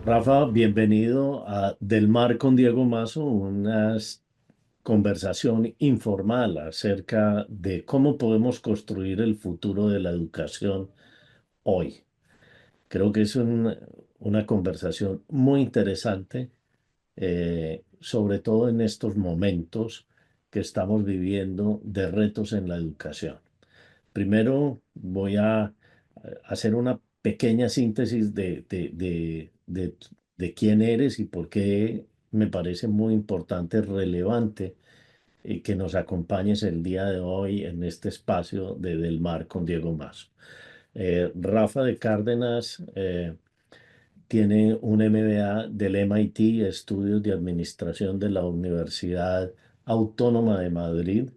Rafa, bienvenido a Del Mar con Diego Mazo, una conversación informal acerca de cómo podemos construir el futuro de la educación hoy. Creo que es una conversación muy interesante, sobre todo en estos momentos que estamos viviendo de retos en la educación. Primero voy a hacer una pequeña síntesis de quién eres y por qué me parece muy importante, relevante, que nos acompañes el día de hoy en este espacio de Del Mar con Diego Mazo. Rafa de Cárdenas tiene un MBA del MIT, Estudios de Administración de la Universidad Autónoma de Madrid,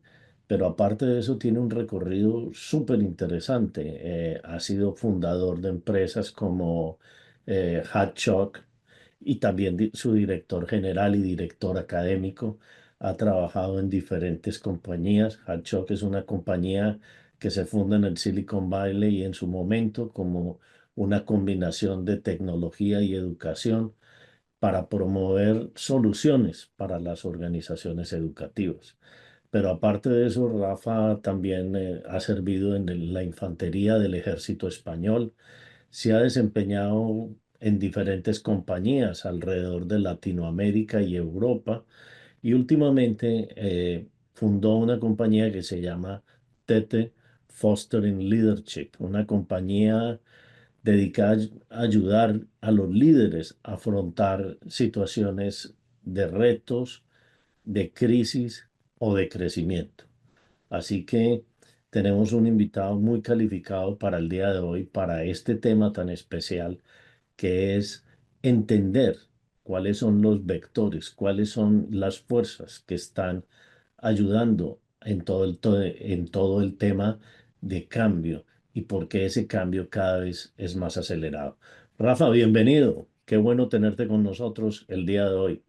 pero aparte de eso tiene un recorrido súper interesante. Ha sido fundador de empresas como Hatchock y también su director general y director académico. Ha trabajado en diferentes compañías. Hatchock es una compañía que se funda en el Silicon Valley y en su momento como una combinación de tecnología y educación para promover soluciones para las organizaciones educativas. Pero aparte de eso, Rafa también ha servido en la infantería del ejército español, se ha desempeñado en diferentes compañías alrededor de Latinoamérica y Europa y últimamente fundó una compañía que se llama Tete Fostering Leadership, una compañía dedicada a ayudar a los líderes a afrontar situaciones de retos, de crisis o de crecimiento. Así que tenemos un invitado muy calificado para el día de hoy, para este tema tan especial, que es entender cuáles son los vectores, cuáles son las fuerzas que están ayudando en todo el tema de cambio y por qué ese cambio cada vez es más acelerado. Rafa, bienvenido. Qué bueno tenerte con nosotros el día de hoy.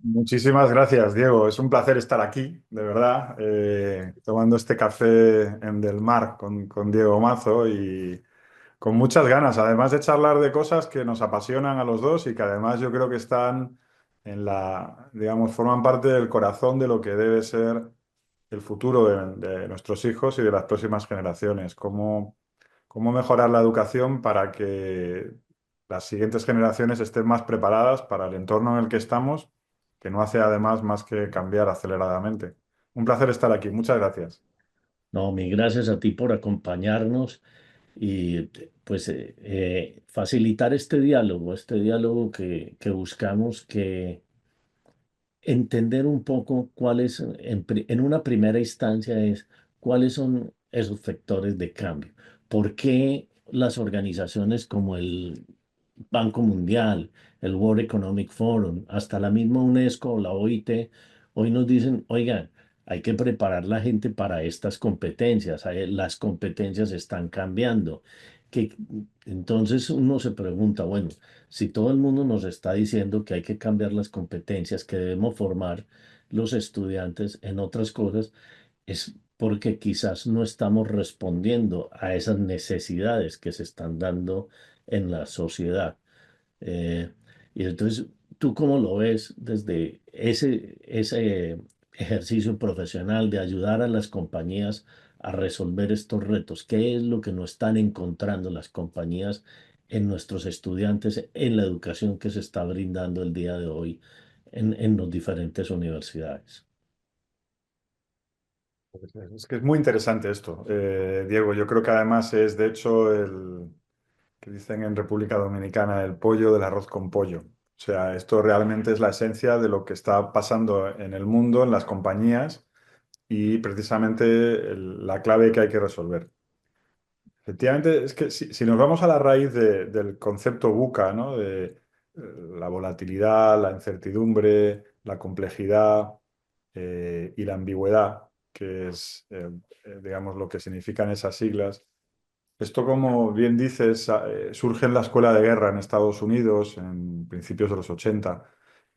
Muchísimas gracias, Diego. Es un placer estar aquí, de verdad, tomando este café en Del Mar con Diego Mazo y con muchas ganas, además de charlar de cosas que nos apasionan a los dos y que además yo creo que están digamos, forman parte del corazón de lo que debe ser el futuro de nuestros hijos y de las próximas generaciones. Cómo mejorar la educación para que las siguientes generaciones estén más preparadas para el entorno en el que estamos, que no hace además más que cambiar aceleradamente. Un placer estar aquí. Muchas gracias. No, mi gracias a ti por acompañarnos y pues facilitar este diálogo que buscamos que entender un poco cuáles, en una primera instancia es cuáles son esos factores de cambio. ¿Por qué las organizaciones como el Banco Mundial, el World Economic Forum, hasta la misma UNESCO o la OIT, hoy nos dicen, oigan, hay que preparar la gente para estas competencias, las competencias están cambiando? Que, entonces uno se pregunta, bueno, si todo el mundo nos está diciendo que hay que cambiar las competencias, que debemos formar los estudiantes en otras cosas, es porque quizás no estamos respondiendo a esas necesidades que se están dando en la sociedad. Eh, y entonces, ¿tú cómo lo ves desde ese ejercicio profesional de ayudar a las compañías a resolver estos retos? ¿Qué es lo que no están encontrando las compañías en nuestros estudiantes, en la educación que se está brindando el día de hoy en las diferentes universidades? Es que es muy interesante esto, Diego. Yo creo que además es, de hecho, el que dicen en República Dominicana, el pollo del arroz con pollo. O sea, esto realmente es la esencia de lo que está pasando en el mundo, en las compañías y precisamente la clave que hay que resolver. Efectivamente, es que si nos vamos a la raíz del concepto VUCA, ¿no? De la volatilidad, la incertidumbre, la complejidad y la ambigüedad, que es, digamos, lo que significan esas siglas. Esto, como bien dices, surge en la Escuela de Guerra en Estados Unidos en principios de los 80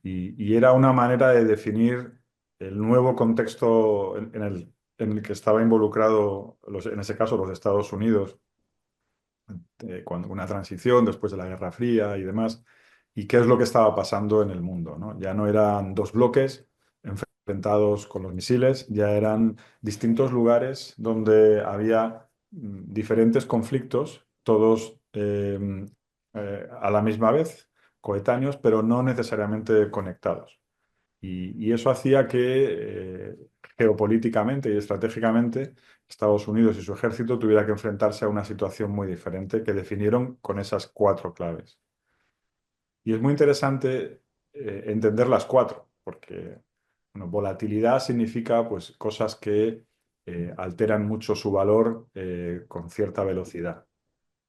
y era una manera de definir el nuevo contexto en el que estaba involucrado, en ese caso, los Estados Unidos cuando una transición después de la Guerra Fría y demás, y qué es lo que estaba pasando en el mundo, ¿no? Ya no eran dos bloques enfrentados con los misiles, ya eran distintos lugares donde había diferentes conflictos, todos a la misma vez, coetáneos, pero no necesariamente conectados. Y eso hacía que geopolíticamente y estratégicamente Estados Unidos y su ejército tuviera que enfrentarse a una situación muy diferente que definieron con esas cuatro claves. Y es muy interesante entender las cuatro, porque bueno, volatilidad significa pues, cosas que alteran mucho su valor con cierta velocidad.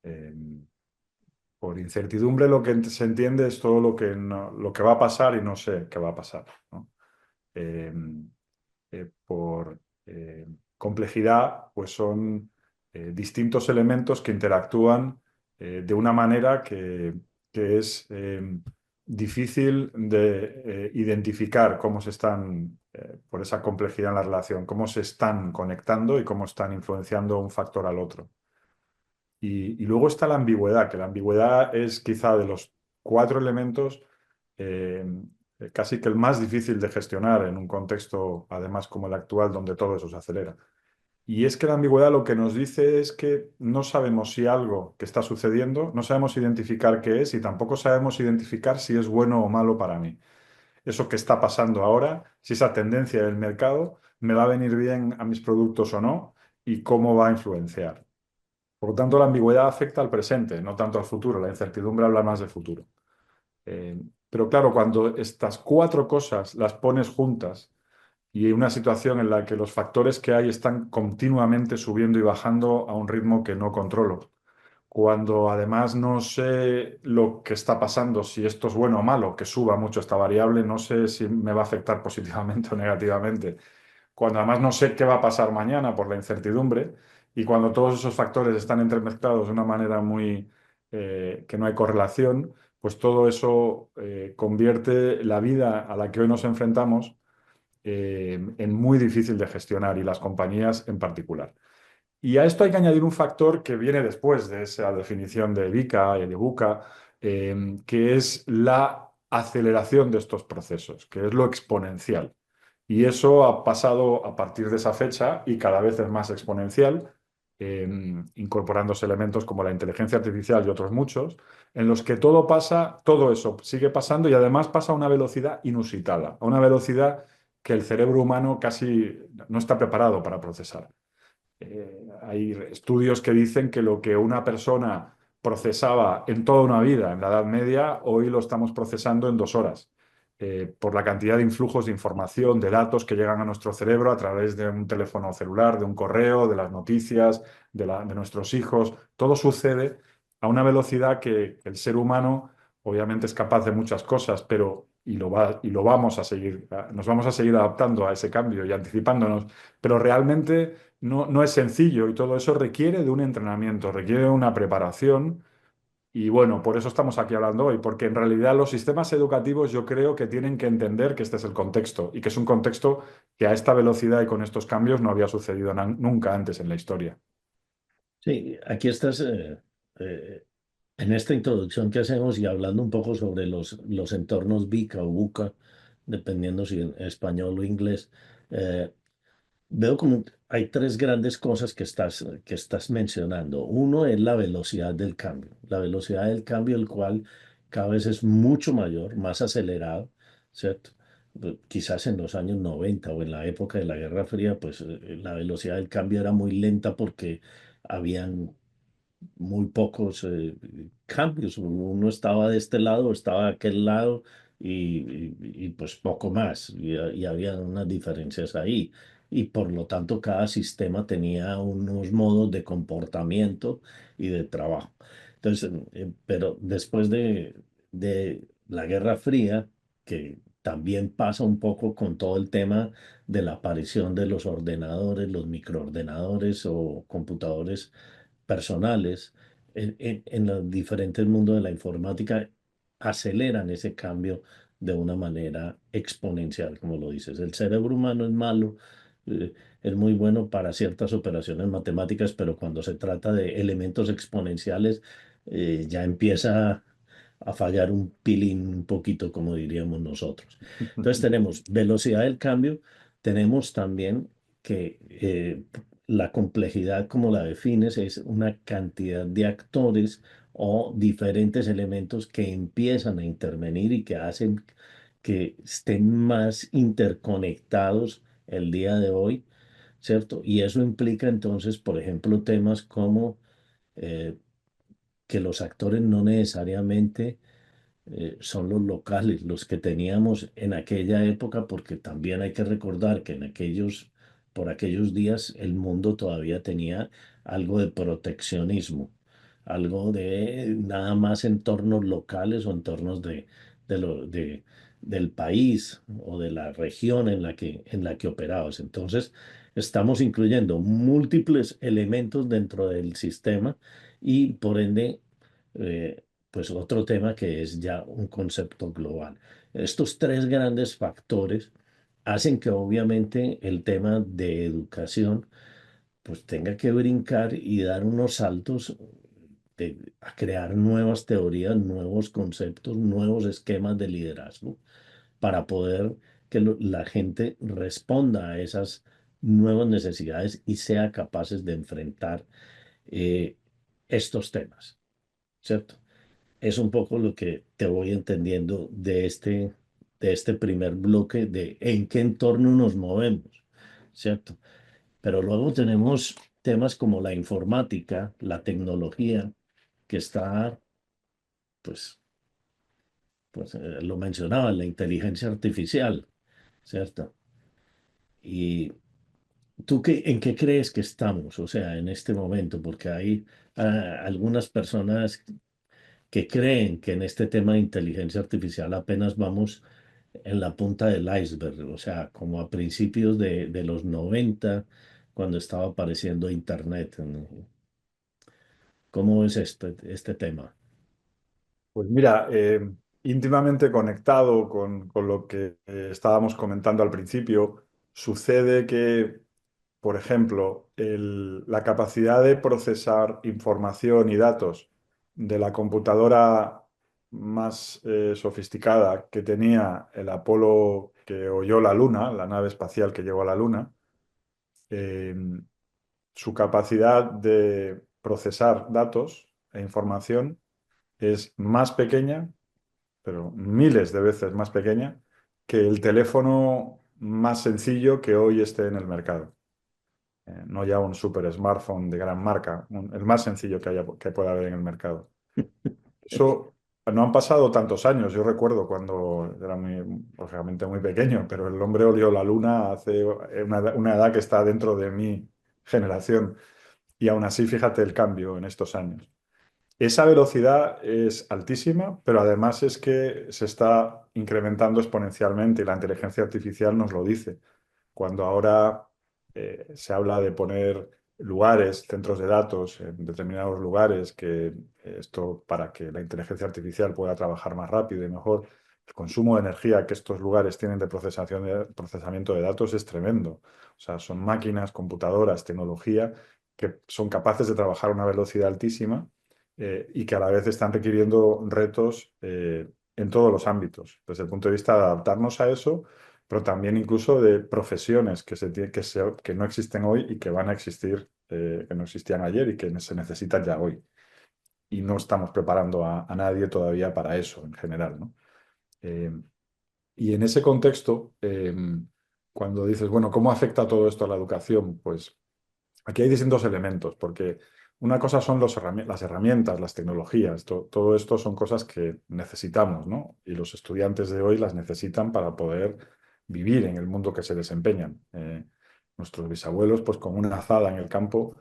Eh, por incertidumbre lo que se entiende es todo lo que, lo que va a pasar y no sé qué va a pasar, ¿no? Eh, por complejidad, pues son distintos elementos que interactúan de una manera que es difícil de identificar cómo se están, por esa complejidad en la relación, cómo se están conectando y cómo están influenciando un factor al otro. Y luego está la ambigüedad, que la ambigüedad es quizá de los cuatro elementos eh, casi que el más difícil de gestionar en un contexto, además como el actual, donde todo eso se acelera. Y es que la ambigüedad lo que nos dice es que no sabemos si algo que está sucediendo, no sabemos identificar qué es y tampoco sabemos identificar si es bueno o malo para mí. Eso que está pasando ahora, si esa tendencia del mercado me va a venir bien a mis productos o no y cómo va a influenciar. Por lo tanto, la ambigüedad afecta al presente, no tanto al futuro. La incertidumbre habla más del futuro. Pero claro, cuando estas cuatro cosas las pones juntas y hay una situación en la que los factores que hay están continuamente subiendo y bajando a un ritmo que no controlo, cuando además no sé lo que está pasando, si esto es bueno o malo, que suba mucho esta variable, no sé si me va a afectar positivamente o negativamente, cuando además no sé qué va a pasar mañana por la incertidumbre y cuando todos esos factores están entremezclados de una manera muy que no hay correlación, pues todo eso convierte la vida a la que hoy nos enfrentamos en muy difícil de gestionar y las compañías en particular. Y a esto hay que añadir un factor que viene después de esa definición de VICA y de BUCA, que es la aceleración de estos procesos, que es lo exponencial. Y eso ha pasado a partir de esa fecha y cada vez es más exponencial, incorporándose elementos como la inteligencia artificial y otros muchos, en los que todo pasa, todo eso sigue pasando y además pasa a una velocidad inusitada, a una velocidad que el cerebro humano casi no está preparado para procesar. Hay estudios que dicen que lo que una persona procesaba en toda una vida en la Edad Media, hoy lo estamos procesando en 2 horas, por la cantidad de influjos de información, de datos que llegan a nuestro cerebro a través de un teléfono celular, de un correo, de las noticias, de nuestros hijos. Todo sucede a una velocidad que el ser humano obviamente es capaz de muchas cosas, pero y lo vamos a seguir, nos vamos a seguir adaptando a ese cambio y anticipándonos, pero realmente no es sencillo y todo eso requiere de un entrenamiento, requiere de una preparación. Y bueno, por eso estamos aquí hablando hoy, porque en realidad los sistemas educativos yo creo que tienen que entender que este es el contexto y que es un contexto que a esta velocidad y con estos cambios no había sucedido nunca antes en la historia. Sí, aquí estás eh, en esta introducción que hacemos y hablando un poco sobre los entornos VICA o BUCA, dependiendo si en español o inglés. eh, Veo como hay tres grandes cosas que estás mencionando. Uno es la velocidad del cambio. La velocidad del cambio, el cual cada vez es mucho mayor, más acelerado, ¿cierto? Quizás en los años 90 o en la época de la Guerra Fría, pues la velocidad del cambio era muy lenta porque habían muy pocos cambios. Uno estaba de este lado, estaba de aquel lado y, pues poco más. Y había unas diferencias ahí. Y por lo tanto cada sistema tenía unos modos de comportamiento y de trabajo. Entonces, pero después de la Guerra Fría, que también pasa un poco con todo el tema de la aparición de los ordenadores, los microordenadores o computadores personales en los diferentes mundos de la informática aceleran ese cambio de una manera exponencial, como lo dices. El cerebro humano es malo, eh, es muy bueno para ciertas operaciones matemáticas, pero cuando se trata de elementos exponenciales, ya empieza a fallar un pilín un poquito, como diríamos nosotros. Entonces tenemos velocidad del cambio, tenemos también que la complejidad, como la defines, es una cantidad de actores o diferentes elementos que empiezan a intervenir y que hacen que estén más interconectados el día de hoy, ¿cierto? Y eso implica entonces, por ejemplo, temas como eh, que los actores no necesariamente son los locales, los que teníamos en aquella época, porque también hay que recordar que por aquellos días, el mundo todavía tenía algo de proteccionismo, algo de nada más entornos locales o entornos de lo- de- del país o de la región en la que operabas. Entonces, estamos incluyendo múltiples elementos dentro del sistema y por ende, eh, pues otro tema que es ya un concepto global. Estos tres grandes factores hacen que obviamente el tema de educación pues tenga que brincar y dar unos saltos a crear nuevas teorías, nuevos conceptos, nuevos esquemas de liderazgo para poder que la gente responda a esas nuevas necesidades y sea capaces de enfrentar eh, estos temas, ¿cierto? Es un poco lo que te voy entendiendo de este primer bloque de en qué entorno nos movemos, ¿cierto? Pero luego tenemos temas como la informática, la tecnología, que está, pues, lo mencionaba, la inteligencia artificial, ¿cierto? ¿Y tú en qué crees que estamos, o sea, en este momento? Porque hay algunas personas que creen que en este tema de inteligencia artificial apenas vamos en la punta del iceberg, o sea, como a principios de los 90 cuando estaba apareciendo Internet. ¿No? ¿Cómo es este tema? Pues mira, íntimamente conectado con lo que estábamos comentando al principio, sucede que, por ejemplo, la capacidad de procesar información y datos de la computadora más sofisticada que tenía el Apolo que oyó la Luna, la nave espacial que llegó a la Luna, eh, su capacidad de procesar datos e información es más pequeña, pero miles de veces más pequeña, que el teléfono más sencillo que hoy esté en el mercado. No ya un super smartphone de gran marca, el más sencillo que pueda haber en el mercado. Eso no han pasado tantos años. Yo recuerdo cuando era lógicamente muy pequeño, pero el hombre olió la luna hace una edad que está dentro de mi generación. Y aún así, fíjate el cambio en estos años. Esa velocidad es altísima, pero además es que se está incrementando exponencialmente y la inteligencia artificial nos lo dice. Cuando ahora se habla de poner lugares, centros de datos en determinados lugares, que esto para que la inteligencia artificial pueda trabajar más rápido y mejor, el consumo de energía que estos lugares tienen de procesamiento de datos es tremendo. O sea, son máquinas, computadoras, tecnología que son capaces de trabajar a una velocidad altísima y que a la vez están requiriendo retos en todos los ámbitos, desde el punto de vista de adaptarnos a eso, pero también incluso de profesiones que no existen hoy y que van a existir, que no existían ayer y que se necesitan ya hoy. Y no estamos preparando a nadie todavía para eso en general, ¿no? Eh, y en ese contexto, cuando dices, bueno, ¿cómo afecta todo esto a la educación? Pues aquí hay distintos elementos, porque una cosa son las herramientas, las tecnologías, todo esto son cosas que necesitamos, ¿no? Y los estudiantes de hoy las necesitan para poder vivir en el mundo que se desempeñan. Nuestros bisabuelos, pues con una azada en el campo,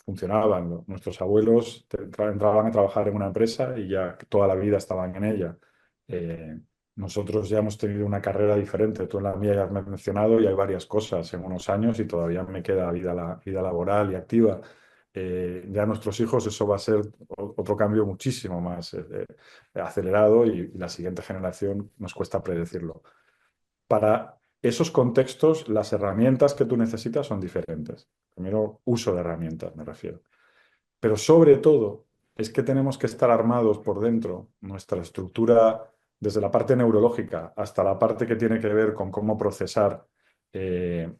funcionaban. Nuestros abuelos entraban a trabajar en una empresa y ya toda la vida estaban en ella. Eh, Nosotros ya hemos tenido una carrera diferente. Tú en la mía ya has mencionado y hay varias cosas en unos años y todavía me queda vida laboral y activa. Ya nuestros hijos eso va a ser otro cambio muchísimo más acelerado y la siguiente generación nos cuesta predecirlo. Para esos contextos, las herramientas que tú necesitas son diferentes. Primero, uso de herramientas, me refiero. Pero sobre todo, es que tenemos que estar armados por dentro, nuestra estructura, desde la parte neurológica hasta la parte que tiene que ver con cómo procesar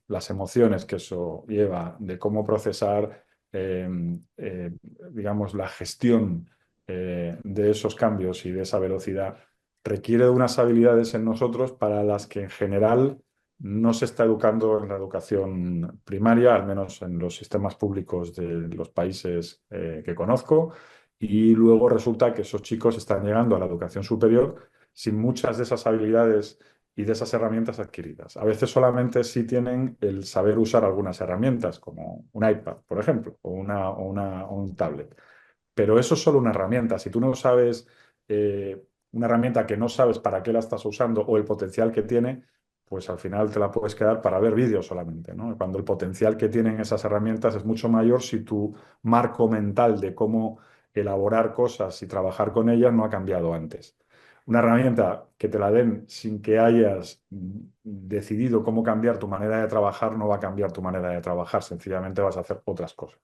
las emociones que eso lleva, de cómo procesar, eh, eh, digamos, la gestión de esos cambios y de esa velocidad, requiere de unas habilidades en nosotros para las que en general no se está educando en la educación primaria, al menos en los sistemas públicos de los países que conozco, y luego resulta que esos chicos están llegando a la educación superior sin muchas de esas habilidades y de esas herramientas adquiridas. A veces solamente sí tienen el saber usar algunas herramientas, como un iPad, por ejemplo, o un tablet. Pero eso es solo una herramienta. Si tú no sabes una herramienta que no sabes para qué la estás usando o el potencial que tiene, pues al final te la puedes quedar para ver vídeos solamente, ¿no? Cuando el potencial que tienen esas herramientas es mucho mayor si tu marco mental de cómo elaborar cosas y trabajar con ellas no ha cambiado antes. Una herramienta que te la den sin que hayas decidido cómo cambiar tu manera de trabajar no va a cambiar tu manera de trabajar, sencillamente vas a hacer otras cosas.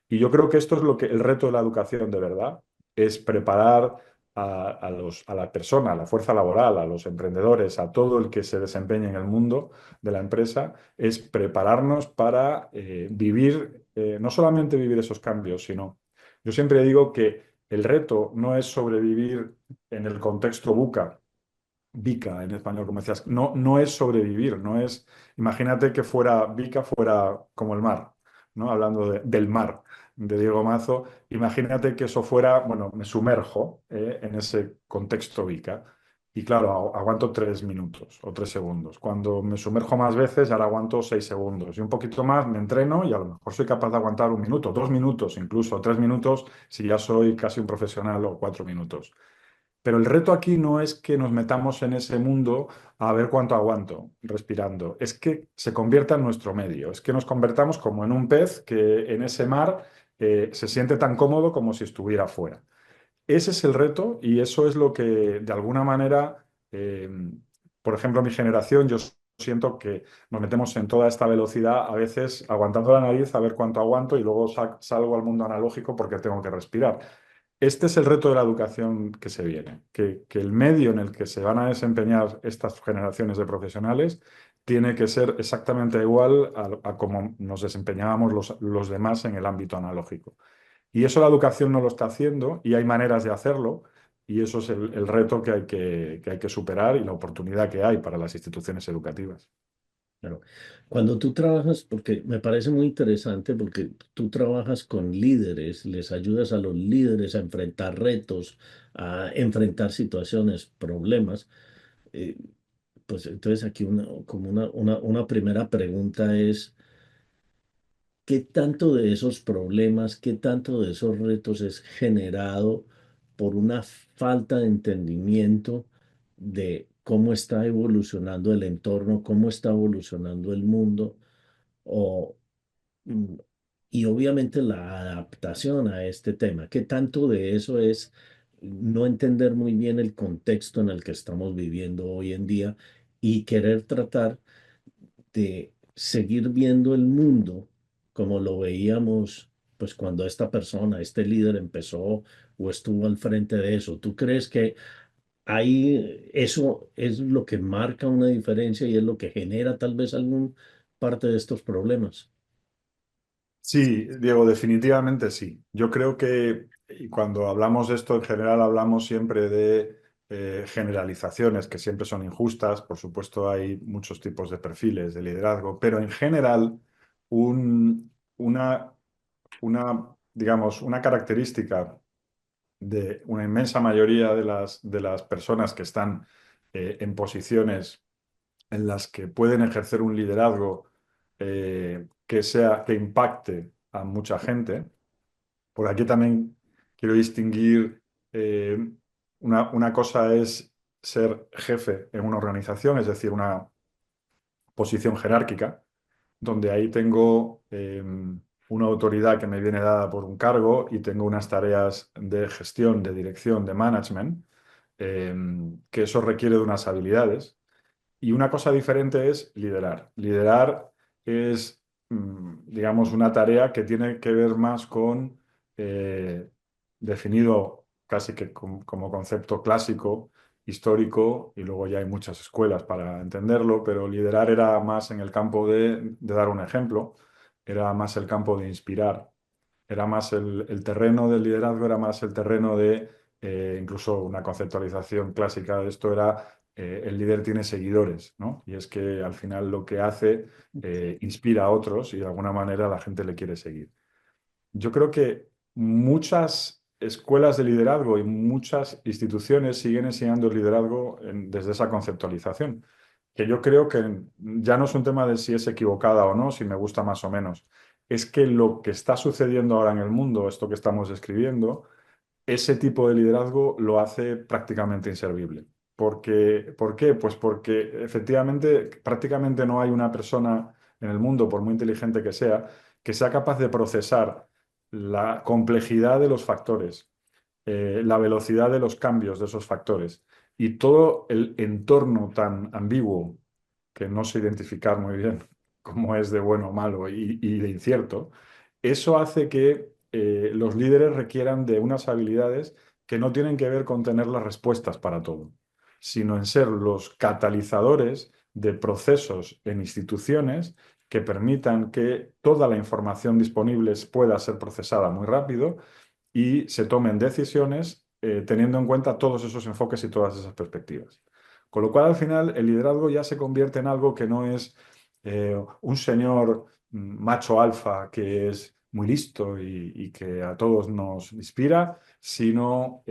Y yo creo que esto es lo que el reto de la educación de verdad, es preparar a la persona, a la fuerza laboral, a los emprendedores, a todo el que se desempeñe en el mundo de la empresa, es prepararnos para vivir, no solamente vivir esos cambios, sino, yo siempre digo que el reto no es sobrevivir en el contexto buca, Vica en español, como decías, no, no es sobrevivir, no es, imagínate que fuera Vica fuera como el mar, ¿no? Hablando del mar de Diego Mazo, imagínate que eso fuera, bueno, me sumerjo en ese contexto Vica y claro, aguanto 3 minutos o 3 segundos. Cuando me sumerjo más veces, ahora aguanto 6 segundos y un poquito más me entreno y a lo mejor soy capaz de aguantar 1 minuto, 2 minutos, incluso 3 minutos si ya soy casi un profesional o 4 minutos. Pero el reto aquí no es que nos metamos en ese mundo a ver cuánto aguanto respirando, es que se convierta en nuestro medio, es que nos convertamos como en un pez que en ese mar se siente tan cómodo como si estuviera fuera. Ese es el reto y eso es lo que de alguna manera, por ejemplo, mi generación, yo siento que nos metemos en toda esta velocidad, a veces aguantando la nariz a ver cuánto aguanto y luego salgo al mundo analógico porque tengo que respirar. Este es el reto de la educación que se viene, que el medio en el que se van a desempeñar estas generaciones de profesionales tiene que ser exactamente igual a como nos desempeñábamos los demás en el ámbito analógico. Y eso la educación no lo está haciendo y hay maneras de hacerlo y eso es el reto que hay que superar y la oportunidad que hay para las instituciones educativas. Claro. Cuando tú trabajas, porque me parece muy interesante, porque tú trabajas con líderes, les ayudas a los líderes a enfrentar retos, a enfrentar situaciones, problemas. eh, pues entonces aquí como una primera pregunta es, ¿qué tanto de esos problemas, qué tanto de esos retos es generado por una falta de entendimiento de cómo está evolucionando el entorno, cómo está evolucionando el mundo? O, mm, y obviamente la adaptación a este tema, ¿qué tanto de eso es no entender muy bien el contexto en el que estamos viviendo hoy en día y querer tratar de seguir viendo el mundo como lo veíamos, pues cuando esta persona, este líder empezó o estuvo al frente de eso? ¿Tú crees que ahí eso es lo que marca una diferencia y es lo que genera tal vez algún parte de estos problemas? Sí, Diego, definitivamente sí. Yo creo que y cuando hablamos de esto en general hablamos siempre de generalizaciones que siempre son injustas. Por supuesto, hay muchos tipos de perfiles de liderazgo, pero en general un- una, digamos, una característica de una inmensa mayoría de las personas que están en posiciones en las que pueden ejercer un liderazgo que impacte a mucha gente. Por aquí también quiero distinguir, eh, una cosa es ser jefe en una organización, es decir, una posición jerárquica, donde ahí tengo una autoridad que me viene dada por un cargo y tengo unas tareas de gestión, de dirección, de management, eh, que eso requiere de unas habilidades. Y una cosa diferente es liderar. Liderar es, digamos, una tarea que tiene que ver más con definido casi que como concepto clásico, histórico, y luego ya hay muchas escuelas para entenderlo, pero liderar era más en el campo de dar un ejemplo, era más el campo de inspirar, era más el terreno del liderazgo, era más el terreno de, incluso una conceptualización clásica de esto era, el líder tiene seguidores, ¿no? Y es que al final lo que hace inspira a otros y de alguna manera la gente le quiere seguir. Yo creo que muchas escuelas de liderazgo y muchas instituciones siguen enseñando el liderazgo desde esa conceptualización, que yo creo que ya no es un tema de si es equivocada o no, si me gusta más o menos. Es que lo que está sucediendo ahora en el mundo, esto que estamos describiendo, ese tipo de liderazgo lo hace prácticamente inservible. ¿Por qué? Pues porque efectivamente prácticamente no hay una persona en el mundo, por muy inteligente que sea capaz de procesar la complejidad de los factores, la velocidad de los cambios de esos factores y todo el entorno tan ambiguo que no sé identificar muy bien cómo es de bueno o malo y de incierto, eso hace que los líderes requieran de unas habilidades que no tienen que ver con tener las respuestas para todo, sino en ser los catalizadores de procesos en instituciones que permitan que toda la información disponible pueda ser procesada muy rápido y se tomen decisiones teniendo en cuenta todos esos enfoques y todas esas perspectivas. Con lo cual, al final, el liderazgo ya se convierte en algo que no es un señor macho alfa que es muy listo y que a todos nos inspira, sino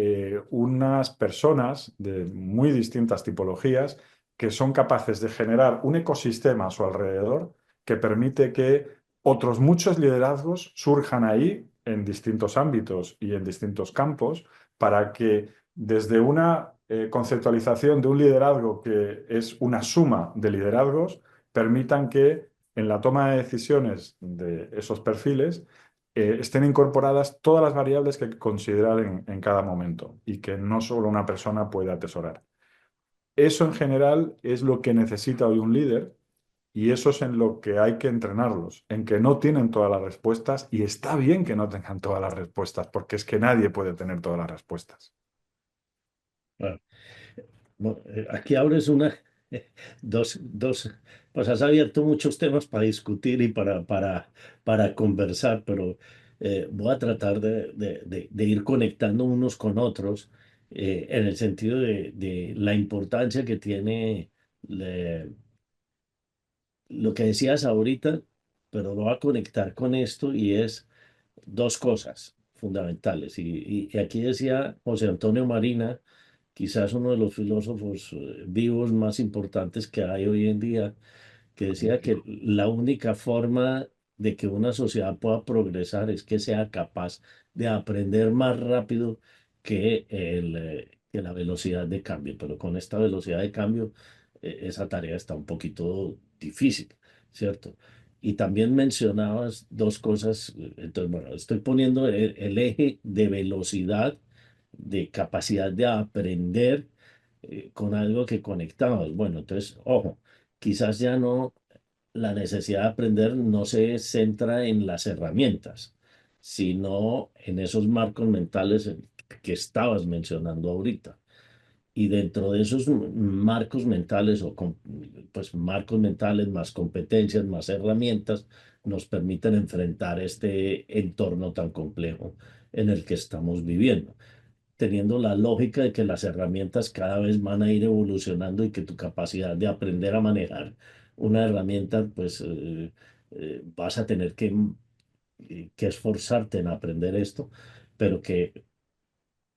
unas personas de muy distintas tipologías que son capaces de generar un ecosistema a su alrededor que permite que otros muchos liderazgos surjan ahí en distintos ámbitos y en distintos campos para que desde una conceptualización de un liderazgo que es una suma de liderazgos, permitan que en la toma de decisiones de esos perfiles estén incorporadas todas las variables que hay que considerar en cada momento y que no solo una persona puede atesorar. Eso en general es lo que necesita hoy un líder y eso es en lo que hay que entrenarlos, en que no tienen todas las respuestas y está bien que no tengan todas las respuestas, porque es que nadie puede tener todas las respuestas. Bueno, aquí abres pues has abierto muchos temas para discutir y para conversar, pero voy a tratar de ir conectando unos con otros en el sentido de la importancia que tiene lo que decías ahorita, pero lo voy a conectar con esto y es dos cosas fundamentales. Y aquí decía José Antonio Marina, quizás uno de los filósofos vivos más importantes que hay hoy en día, que decía que Magnífico. la única forma de que una sociedad pueda progresar es que sea capaz de aprender más rápido que la velocidad de cambio. Pero con esta velocidad de cambio, esa tarea está un poquito difícil, ¿cierto? Y también mencionabas dos cosas, entonces, bueno, estoy poniendo el eje de velocidad, de capacidad de aprender con algo que conectabas. Bueno, entonces, ojo, quizás ya no, la necesidad de aprender no se centra en las herramientas, sino en esos marcos mentales que estabas mencionando ahorita. Y dentro de esos marcos mentales pues marcos mentales más competencias, más herramientas, nos permiten enfrentar este entorno tan complejo en el que estamos viviendo, teniendo la lógica de que las herramientas cada vez van a ir evolucionando y que tu capacidad de aprender a manejar una herramienta, pues vas a tener que esforzarte en aprender esto, pero que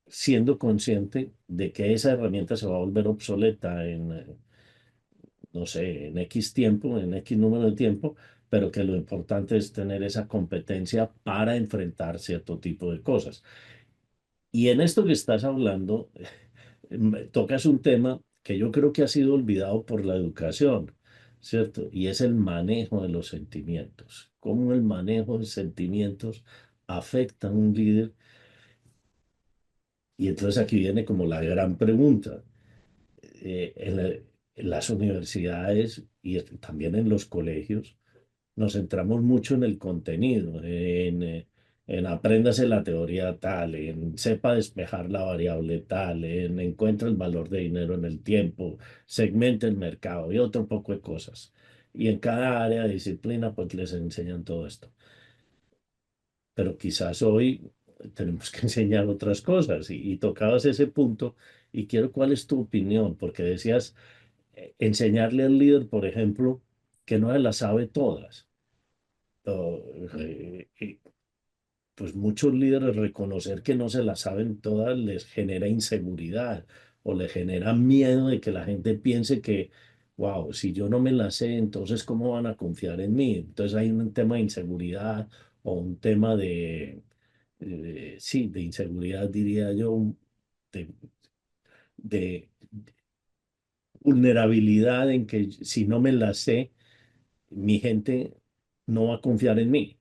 siendo consciente de que esa herramienta se va a volver obsoleta en, no sé, en X tiempo, en X número de tiempo, pero que lo importante es tener esa competencia para enfrentar cierto tipo de cosas. Y en esto que estás hablando, tocas un tema que yo creo que ha sido olvidado por la educación, ¿cierto? Y es el manejo de los sentimientos. Cómo el manejo de sentimientos afecta a un líder. Y entonces aquí viene como la gran pregunta. En las universidades y también en los colegios nos centramos mucho en el contenido, en apréndase la teoría tal, en sepa despejar la variable tal, en encuentra el valor de dinero en el tiempo, segmente el mercado y otro poco de cosas. Y en cada área de disciplina, pues les enseñan todo esto. Pero quizás hoy tenemos que enseñar otras cosas y tocabas ese punto y quiero cuál es tu opinión, porque decías enseñarle al líder, por ejemplo, que no se las sabe todas. O, y, pues muchos líderes reconocer que no se las saben todas les genera inseguridad o le genera miedo de que la gente piense que, wow, si yo no me las sé, entonces ¿cómo van a confiar en mí? Entonces hay un tema de inseguridad o un tema sí, de inseguridad, diría yo, de, de vulnerabilidad en que si no me las sé, mi gente no va a confiar en mí.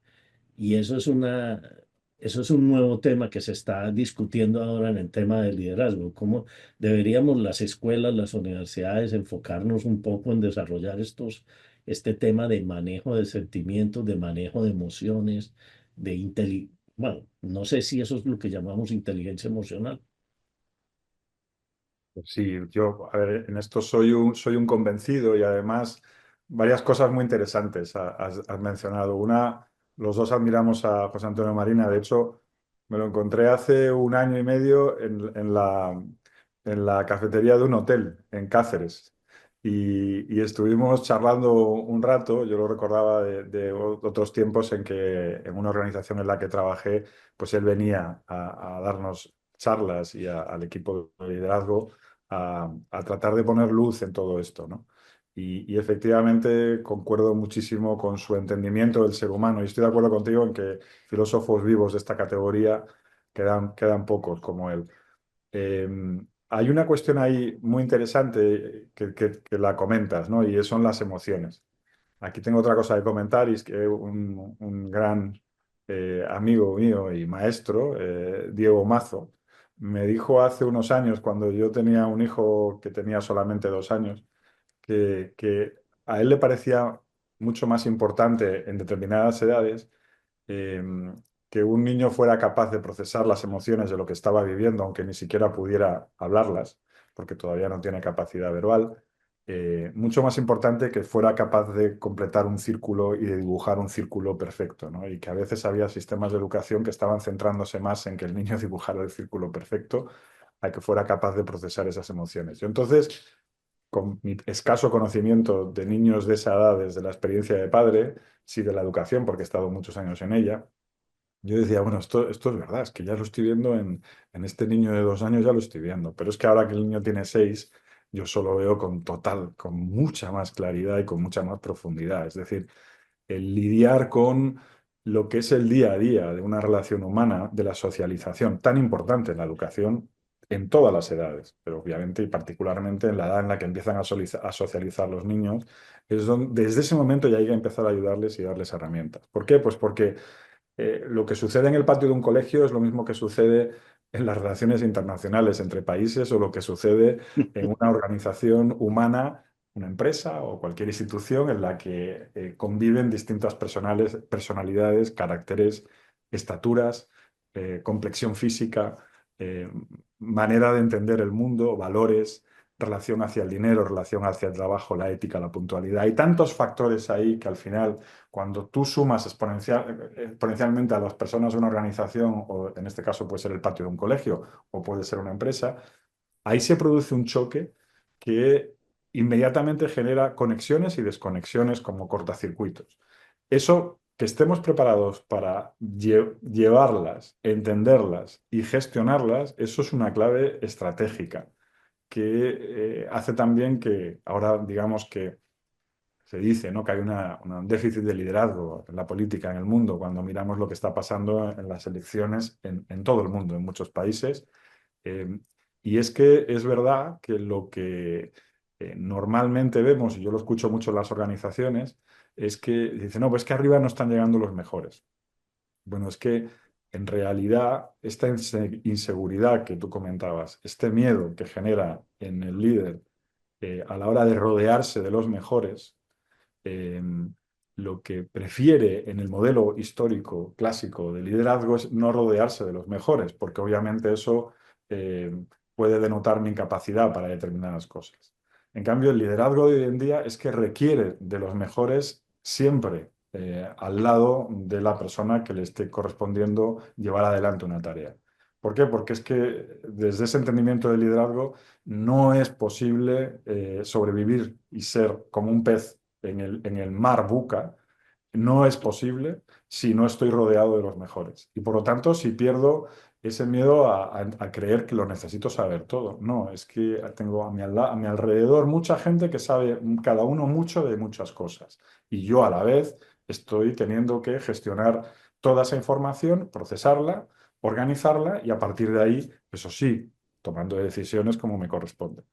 Y eso es un nuevo tema que se está discutiendo ahora en el tema del liderazgo. ¿Cómo deberíamos las escuelas, las universidades enfocarnos un poco en desarrollar este tema de manejo de sentimientos, de manejo de emociones, bueno, no sé si eso es lo que llamamos inteligencia emocional. Sí, yo, a ver, en esto soy un convencido y además varias cosas muy interesantes has mencionado. Una, los dos admiramos a José Antonio Marina. De hecho, me lo encontré hace un año y medio en la cafetería de un hotel en Cáceres y estuvimos charlando un rato. Yo lo recordaba de otros tiempos en que en una organización en la que trabajé, pues él venía a darnos charlas y al equipo de liderazgo a tratar de poner luz en todo esto, ¿no? Y efectivamente concuerdo muchísimo con su entendimiento del ser humano y estoy de acuerdo contigo en que filósofos vivos de esta categoría quedan pocos como él. Eh, Hay una cuestión ahí muy interesante que la comentas, ¿no? Y son las emociones. Aquí tengo otra cosa que comentar y es que un gran amigo mío y maestro, Diego Mazo, me dijo hace unos años, cuando yo tenía un hijo que tenía solamente 2 años, que a él le parecía mucho más importante en determinadas edades eh, que un niño fuera capaz de procesar las emociones de lo que estaba viviendo, aunque ni siquiera pudiera hablarlas, porque todavía no tiene capacidad verbal. Mucho más importante que fuera capaz de completar un círculo y de dibujar un círculo perfecto, ¿no? Y que a veces había sistemas de educación que estaban centrándose más en que el niño dibujara el círculo perfecto a que fuera capaz de procesar esas emociones. Yo entonces, con mi escaso conocimiento de niños de esa edad, desde la experiencia de padre, sí de la educación, porque he estado muchos años en ella, yo decía, bueno, esto es verdad, es que ya lo estoy viendo en este niño de 2 años, ya lo estoy viendo, pero es que ahora que el niño tiene 6, yo solo veo con mucha más claridad y con mucha más profundidad. Es decir, el lidiar con lo que es el día a día de una relación humana, de la socialización, tan importante en la educación en todas las edades, pero obviamente y particularmente en la edad en la que empiezan a socializar los niños, es donde desde ese momento ya hay que empezar a ayudarles y darles herramientas. ¿Por qué? Pues porque lo que sucede en el patio de un colegio es lo mismo que sucede en las relaciones internacionales entre países o lo que sucede en una organización humana, una empresa o cualquier institución en la que conviven distintas personalidades, caracteres, estaturas, complexión física, eh, manera de entender el mundo, valores, relación hacia el dinero, relación hacia el trabajo, la ética, la puntualidad. Hay tantos factores ahí que al final cuando tú sumas exponencialmente a las personas de una organización, o en este caso puede ser el patio de un colegio o puede ser una empresa, ahí se produce un choque que inmediatamente genera conexiones y desconexiones como cortacircuitos. Eso, que estemos preparados para llevarlas, entenderlas y gestionarlas, eso es una clave estratégica que hace también que ahora digamos que se dice, ¿no? Que hay un déficit de liderazgo en la política en el mundo cuando miramos lo que está pasando en las elecciones en todo el mundo, en muchos países. Eh, y es que es verdad que lo que normalmente vemos, y yo lo escucho mucho en las organizaciones, es que dicen, no, pues que arriba no están llegando los mejores. Bueno, es que en realidad esta inseguridad que tú comentabas, este miedo que genera en el líder a la hora de rodearse de los mejores, eh, lo que prefiere en el modelo histórico clásico de liderazgo es no rodearse de los mejores, porque obviamente eso eh, puede denotar mi incapacidad para determinadas cosas. En cambio, el liderazgo de hoy en día es que requiere de los mejores siempre al lado de la persona que le esté correspondiendo llevar adelante una tarea. ¿Por qué? Porque es que desde ese entendimiento del liderazgo no es posible sobrevivir y ser como un pez en el mar buca, no es posible si no estoy rodeado de los mejores. Y por lo tanto, si pierdo ese miedo a creer que lo necesito saber todo. No, es que tengo a mi alrededor mucha gente que sabe cada uno mucho de muchas cosas. Y yo a la vez estoy teniendo que gestionar toda esa información, procesarla, organizarla y a partir de ahí, eso sí, tomando decisiones como me corresponde,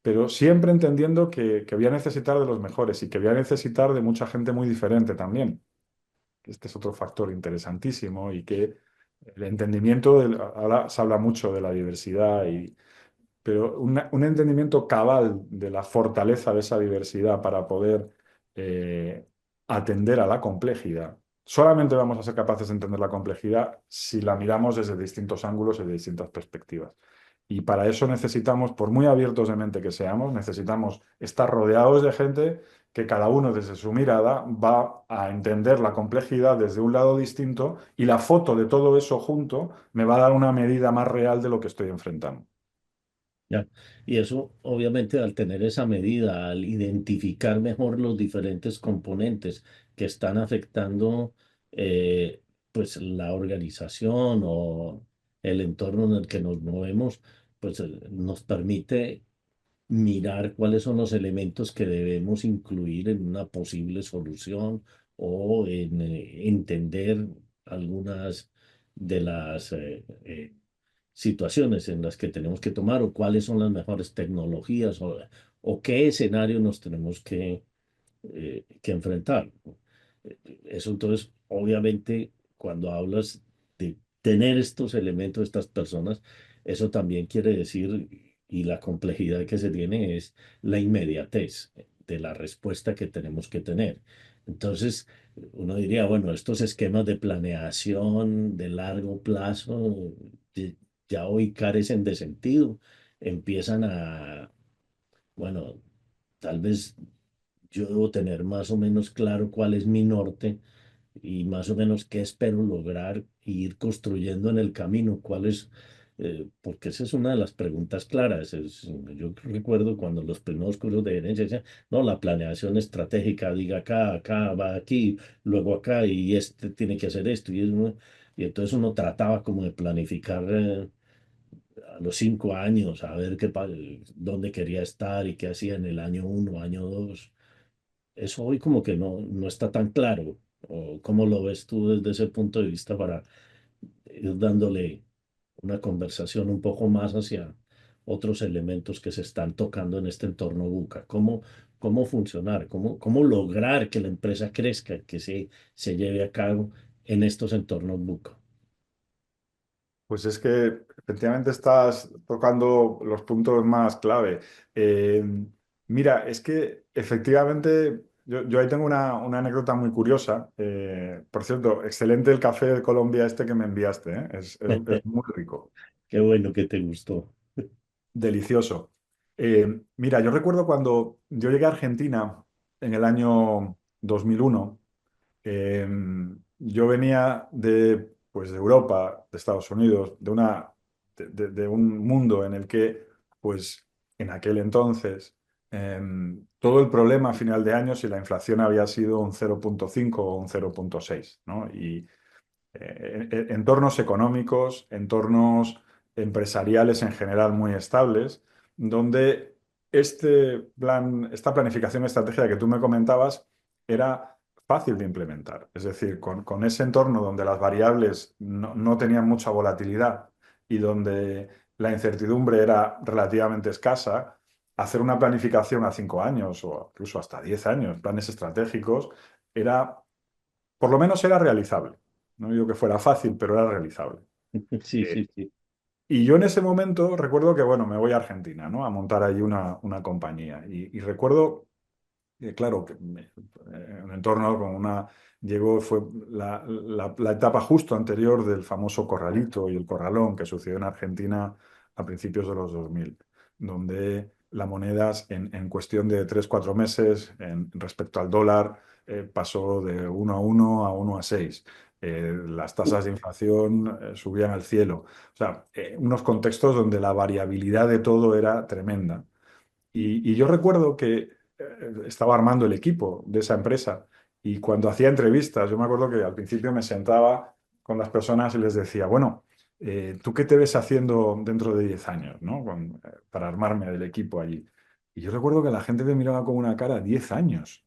pero siempre entendiendo que voy a necesitar de los mejores y que voy a necesitar de mucha gente muy diferente también. Este es otro factor interesantísimo y que el entendimiento, ahora se habla mucho de la diversidad, pero un entendimiento cabal de la fortaleza de esa diversidad para poder eh, atender a la complejidad. Solamente vamos a ser capaces de entender la complejidad si la miramos desde distintos ángulos y de distintas perspectivas. Y para eso necesitamos, por muy abiertos de mente que seamos, necesitamos estar rodeados de gente que cada uno desde su mirada va a entender la complejidad desde un lado distinto y la foto de todo eso junto me va a dar una medida más real de lo que estoy enfrentando. ¿Ya? Y eso, obviamente, al tener esa medida, al identificar mejor los diferentes componentes que están afectando eh, pues la organización o el entorno en el que nos movemos, pues nos permite mirar cuáles son los elementos que debemos incluir en una posible solución o en entender algunas de las situaciones en las que tenemos que tomar o cuáles son las mejores tecnologías o qué escenario nos tenemos que enfrentar. Eso entonces, obviamente, cuando hablas de tener estos elementos, estas personas, eso también quiere decir, y la complejidad que se tiene es la inmediatez de la respuesta que tenemos que tener. Entonces, uno diría, bueno, estos esquemas de planeación de largo plazo ya hoy carecen de sentido, empiezan a, bueno, tal vez yo debo tener más o menos claro cuál es mi norte y más o menos qué espero lograr e ir construyendo en el camino, cuál es, porque esa es una de las preguntas claras. Yo recuerdo cuando los primeros cursos de gerencia decían, no, la planeación estratégica, diga acá, acá, va aquí, luego acá, y este tiene que hacer esto, y entonces uno trataba como de planificar. A los 5 años, a ver dónde quería estar y qué hacía en el año uno, año dos. Eso hoy como que no está tan claro. ¿O cómo lo ves tú desde ese punto de vista para ir dándole una conversación un poco más hacia otros elementos que se están tocando en este entorno buca? ¿Cómo funcionar? ¿Cómo lograr que la empresa crezca, que se lleve a cabo en estos entornos buca? Pues es que efectivamente estás tocando los puntos más clave. Eh, Mira, es que efectivamente yo ahí tengo una anécdota muy curiosa. Por cierto, excelente el café de Colombia este que me enviaste, ¿eh? Es muy rico, Qué bueno que te gustó. delicioso. Mira, yo recuerdo cuando yo llegué a Argentina en el año 2001. Eh, yo venía de, pues, de Europa, de Estados Unidos, de un mundo en el que, pues, en aquel entonces, todo el problema a final de año si la inflación había sido un 0,5 o un 0,6, ¿no? Y entornos económicos, entornos empresariales en general muy estables, donde esta planificación estratégica que tú me comentabas era fácil de implementar. Es decir, con ese entorno donde las variables no tenían mucha volatilidad y donde la incertidumbre era relativamente escasa, hacer una planificación a 5 años o incluso hasta 10 años, planes estratégicos, era, por lo menos era realizable. No digo que fuera fácil, pero era realizable. Sí, Eh, sí, sí. y yo en ese momento recuerdo que, bueno, me voy a Argentina, ¿no? A montar allí una compañía. Y recuerdo claro, un entorno con una... Llegó, fue la etapa justo anterior del famoso corralito y el corralón que sucedió en Argentina a principios de los 2000, donde la moneda en cuestión de 3 4 meses respecto al dólar pasó de 1 a 1 a 1 a 6. Las tasas de inflación subían al cielo. O sea, unos contextos donde la variabilidad de todo era tremenda. Y yo recuerdo que estaba armando el equipo de esa empresa y cuando hacía entrevistas, yo me acuerdo que al principio me sentaba con las personas y les decía, bueno, ¿tú qué te ves haciendo dentro de 10 años, ¿no? Para armarme del equipo allí. Y yo recuerdo que la gente me miraba con una cara, 10 años.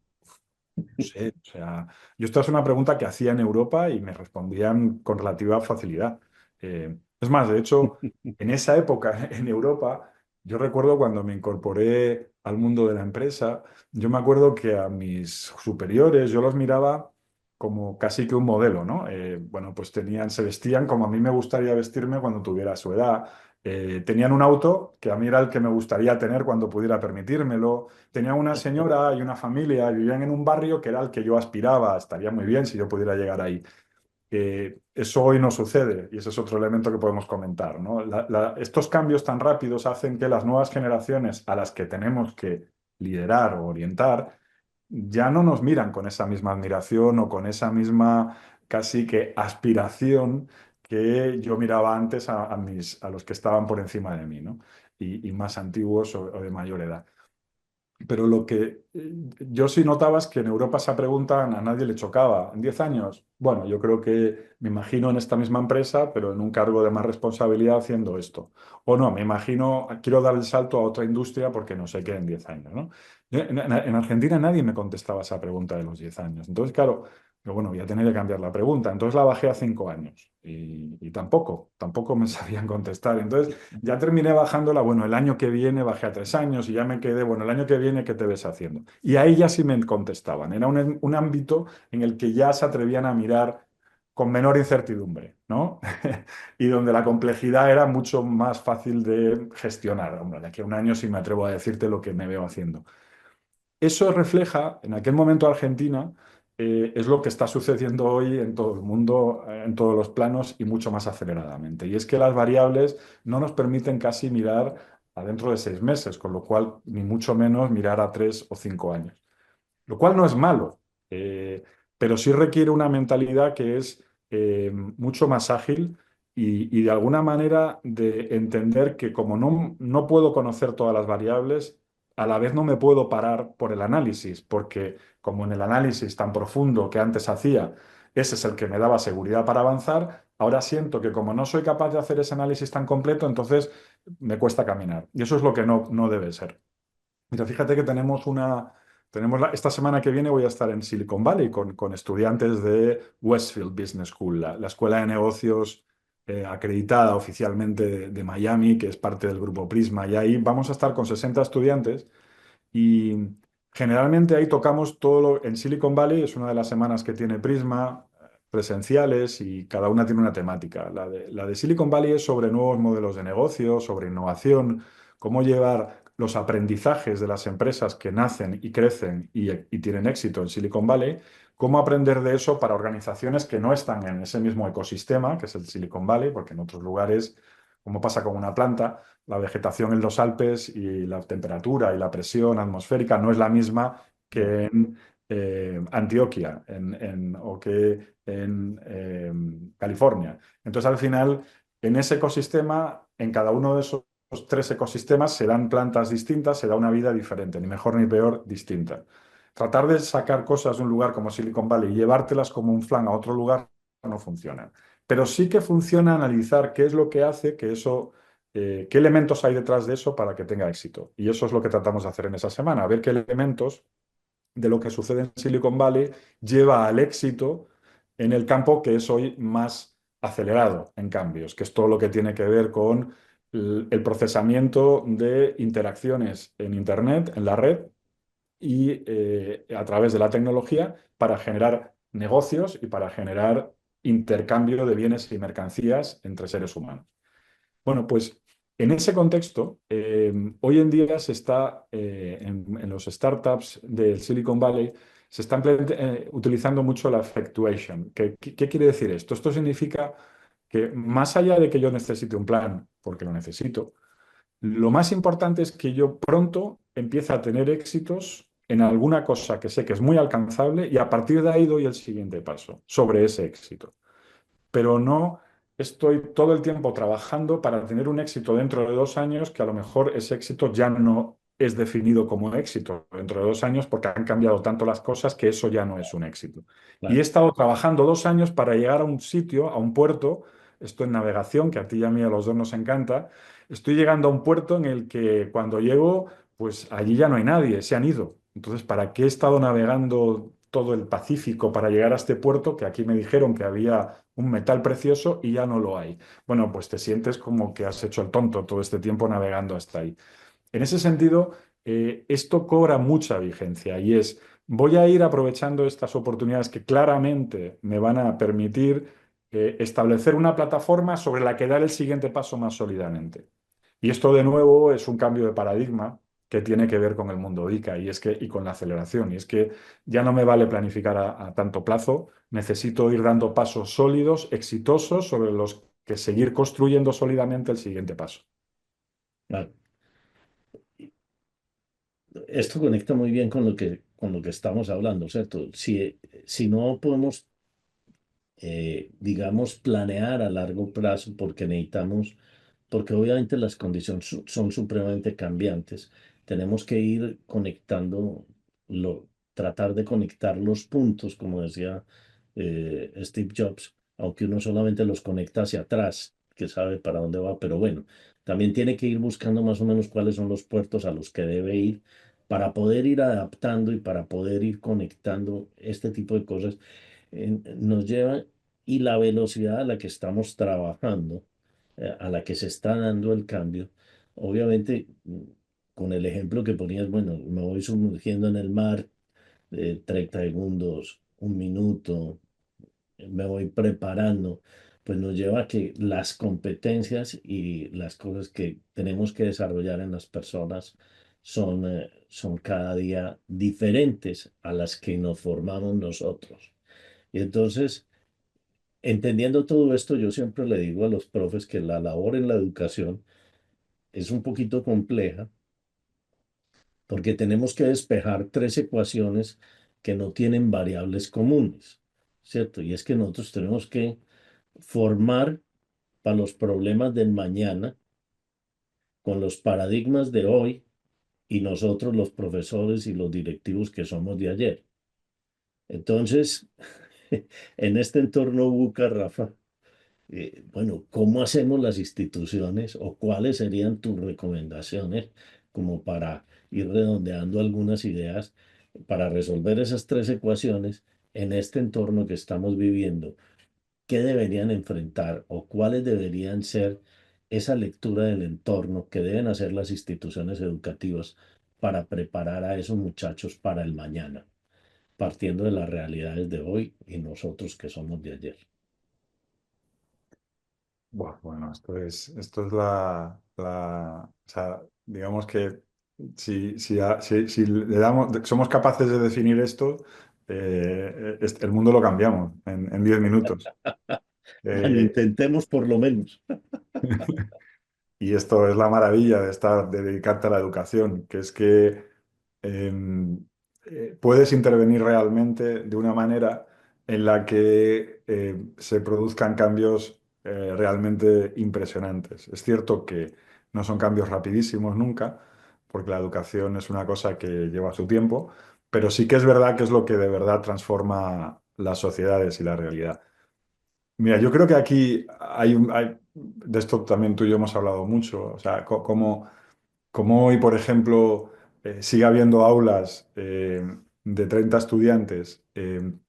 No sé, o sea, yo esta es una pregunta que hacía en Europa y me respondían con relativa facilidad. Es más, de hecho, en esa época en Europa, yo recuerdo cuando me incorporé al mundo de la empresa, yo me acuerdo que a mis superiores yo los miraba como casi que un modelo, ¿no? Bueno, pues se vestían como a mí me gustaría vestirme cuando tuviera su edad. Tenían un auto que a mí era el que me gustaría tener cuando pudiera permitírmelo. Tenía una señora y una familia, vivían en un barrio que era el que yo aspiraba. Estaría muy bien si yo pudiera llegar ahí. Eso hoy no sucede y ese es otro elemento que podemos comentar, ¿no? Estos cambios tan rápidos hacen que las nuevas generaciones a las que tenemos que liderar o orientar ya no nos miran con esa misma admiración o con esa misma casi que aspiración que yo miraba antes a los que estaban por encima de mí, ¿no? Y más antiguos o de mayor edad. Pero lo que yo sí notaba es que en Europa esa pregunta a nadie le chocaba. ¿En 10 años? Bueno, yo creo que me imagino en esta misma empresa, pero en un cargo de más responsabilidad haciendo esto. O no, me imagino, quiero dar el salto a otra industria porque no sé qué en 10 años, ¿no? En Argentina nadie me contestaba esa pregunta de los 10 años. Entonces, claro, pero bueno, voy a tener que cambiar la pregunta. Entonces la bajé a 5 años y tampoco me sabían contestar. Entonces ya terminé bajándola, bueno, el año que viene bajé a 3 años y ya me quedé, bueno, el año que viene, ¿qué te ves haciendo? Y ahí ya sí me contestaban. Era un ámbito en el que ya se atrevían a mirar con menor incertidumbre, ¿no? Y donde la complejidad era mucho más fácil de gestionar. Hombre, de aquí a un año sí me atrevo a decirte lo que me veo haciendo. Eso refleja, en aquel momento Argentina, es lo que está sucediendo hoy en todo el mundo, en todos los planos y mucho más aceleradamente. Y es que las variables no nos permiten casi mirar a dentro de 6 meses, con lo cual ni mucho menos mirar a 3 o 5 años. Lo cual no es malo, eh, pero sí requiere una mentalidad que es mucho más ágil y de alguna manera de entender que como no puedo conocer todas las variables, a la vez no me puedo parar por el análisis, porque como en el análisis tan profundo que antes hacía, ese es el que me daba seguridad para avanzar, ahora siento que como no soy capaz de hacer ese análisis tan completo, entonces me cuesta caminar. Y eso es lo que no debe ser. Mira, fíjate que esta semana que viene voy a estar en Silicon Valley con estudiantes de Westfield Business School, la escuela de negocios acreditada oficialmente de Miami, que es parte del grupo Prisma. Y ahí vamos a estar con 60 estudiantes y generalmente ahí tocamos en Silicon Valley es una de las semanas que tiene Prisma presenciales y cada una tiene una temática. La de Silicon Valley es sobre nuevos modelos de negocio, sobre innovación, cómo llevar los aprendizajes de las empresas que nacen y crecen y tienen éxito en Silicon Valley, cómo aprender de eso para organizaciones que no están en ese mismo ecosistema, que es el Silicon Valley, porque en otros lugares, como pasa con una planta, la vegetación en los Alpes y la temperatura y la presión atmosférica no es la misma que en Antioquia o que en California. Entonces, al final, en ese ecosistema, en cada uno de esos 3 ecosistemas se dan plantas distintas, se da una vida diferente, ni mejor ni peor, distinta. Tratar de sacar cosas de un lugar como Silicon Valley y llevártelas como un flan a otro lugar no funciona. Pero sí que funciona analizar qué es lo que hace que eso qué elementos hay detrás de eso para que tenga éxito. Y eso es lo que tratamos de hacer en esa semana, ver qué elementos de lo que sucede en Silicon Valley lleva al éxito en el campo que es hoy más acelerado en cambios, que es todo lo que tiene que ver con el procesamiento de interacciones en Internet, en la red y a través de la tecnología para generar negocios y para generar intercambio de bienes y mercancías entre seres humanos. Bueno, pues En ese contexto, hoy en día se está, en los startups del Silicon Valley, se está utilizando mucho la effectuation. ¿Qué quiere decir esto? Esto significa que más allá de que yo necesite un plan, porque lo necesito, lo más importante es que yo pronto empiece a tener éxitos en alguna cosa que sé que es muy alcanzable y a partir de ahí doy el siguiente paso sobre ese éxito, pero no estoy todo el tiempo trabajando para tener un éxito dentro de 2 años, que a lo mejor ese éxito ya no es definido como éxito dentro de 2 años porque han cambiado tanto las cosas que eso ya no es un éxito. Y he Claro, estado trabajando 2 años para llegar a un sitio, a un puerto, esto en navegación, que a ti y a mí a los dos nos encanta, estoy llegando a un puerto en el que cuando llego, pues allí ya no hay nadie, se han ido. Entonces, ¿para qué he estado navegando todo el Pacífico para llegar a este puerto que aquí me dijeron que había un metal precioso y ya no lo hay? Bueno, pues te sientes como que has hecho el tonto todo este tiempo navegando hasta ahí. En ese sentido, esto cobra mucha vigencia y es, voy a ir aprovechando estas oportunidades que claramente me van a permitir establecer una plataforma sobre la que dar el siguiente paso más sólidamente. Y esto de nuevo es un cambio de paradigma que tiene que ver con el mundo ICA y con la aceleración. Y es que ya no me vale planificar a tanto plazo, necesito ir dando pasos sólidos, exitosos, sobre los que seguir construyendo sólidamente el siguiente paso. claro. Esto conecta muy bien con lo que estamos hablando, ¿cierto? Si no podemos digamos, planear a largo plazo porque obviamente las condiciones son supremamente cambiantes. Tenemos que ir conectando, tratar de conectar los puntos, como decía Steve Jobs, aunque uno solamente los conecta hacia atrás, que sabe para dónde va, pero bueno, también tiene que ir buscando más o menos cuáles son los puertos a los que debe ir para poder ir adaptando y para poder ir conectando este tipo de cosas nos lleva y la velocidad a la que estamos trabajando, a la que se está dando el cambio, obviamente con el ejemplo que ponías, bueno, me voy sumergiendo en el mar, 30 segundos, un minuto, me voy preparando, pues nos lleva a que las competencias y las cosas que tenemos que desarrollar en las personas son cada día diferentes a las que nos formamos nosotros. Y entonces, entendiendo todo esto, yo siempre le digo a los profes que la labor en la educación es un poquito compleja porque tenemos que despejar tres ecuaciones que no tienen variables comunes, ¿cierto? Y es que nosotros tenemos que formar para los problemas del mañana con los paradigmas de hoy y nosotros los profesores y los directivos que somos de ayer. Entonces, en este entorno buca, Rafa, bueno, ¿cómo hacemos las instituciones o cuáles serían tus recomendaciones como para ir redondeando algunas ideas para resolver esas tres ecuaciones en este entorno que estamos viviendo? ¿Qué deberían enfrentar o cuáles deberían ser esa lectura del entorno que deben hacer las instituciones educativas para preparar a esos muchachos para el mañana, partiendo de las realidades de hoy y nosotros que somos de ayer? Buah, bueno, esto es o sea, digamos que si le damos, somos capaces de definir esto, el mundo lo cambiamos en 10 minutos. Bueno, Eh, intentemos por lo menos. y esto es la maravilla de dedicarte a la educación, que es que em, puedes intervenir realmente de una manera en la que se produzcan cambios realmente impresionantes. Es cierto que no son cambios rapidísimos nunca, porque la educación es una cosa que lleva su tiempo, pero sí que es verdad que es lo que de verdad transforma las sociedades y la realidad. Mira, yo creo que aquí de esto también tú y yo hemos hablado mucho, o sea, como hoy, por ejemplo, sigue habiendo aulas de 30 estudiantes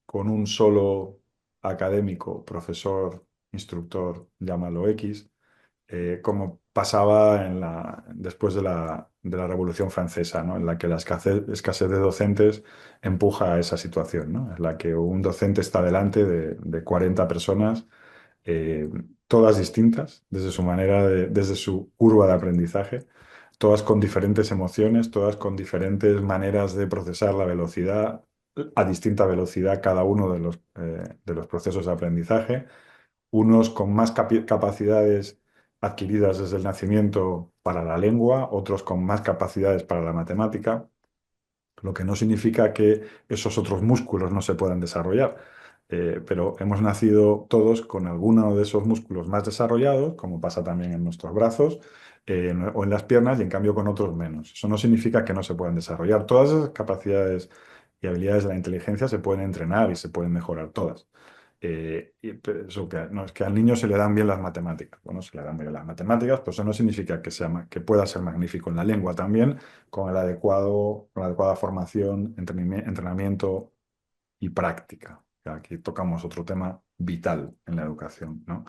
con un solo académico, profesor, instructor, llámalo X, como pasaba después de la Revolución Francesa, ¿no? En la que la escasez de docentes empuja a esa situación, ¿no? En la que un docente está delante de 40 personas eh, todas distintas, desde su manera desde su curva de aprendizaje, todas con diferentes emociones, todas con diferentes maneras de procesar la velocidad, a distinta velocidad cada uno de los procesos de aprendizaje, unos con más capacidades adquiridas desde el nacimiento para la lengua, otros con más capacidades para la matemática, lo que no significa que esos otros músculos no se puedan desarrollar. Pero hemos nacido todos con alguno de esos músculos más desarrollados, como pasa también en nuestros brazos o en las piernas, y en cambio con otros menos. Eso no significa que no se puedan desarrollar. Todas esas capacidades y habilidades de la inteligencia se pueden entrenar y se pueden mejorar todas. Pero eso que, no, es que al niño se le dan bien las matemáticas. Bueno, se le dan bien las matemáticas, pues eso no significa que que pueda ser magnífico en la lengua también, con la adecuada formación, entrenamiento y práctica. Aquí tocamos otro tema vital en la educación, ¿no?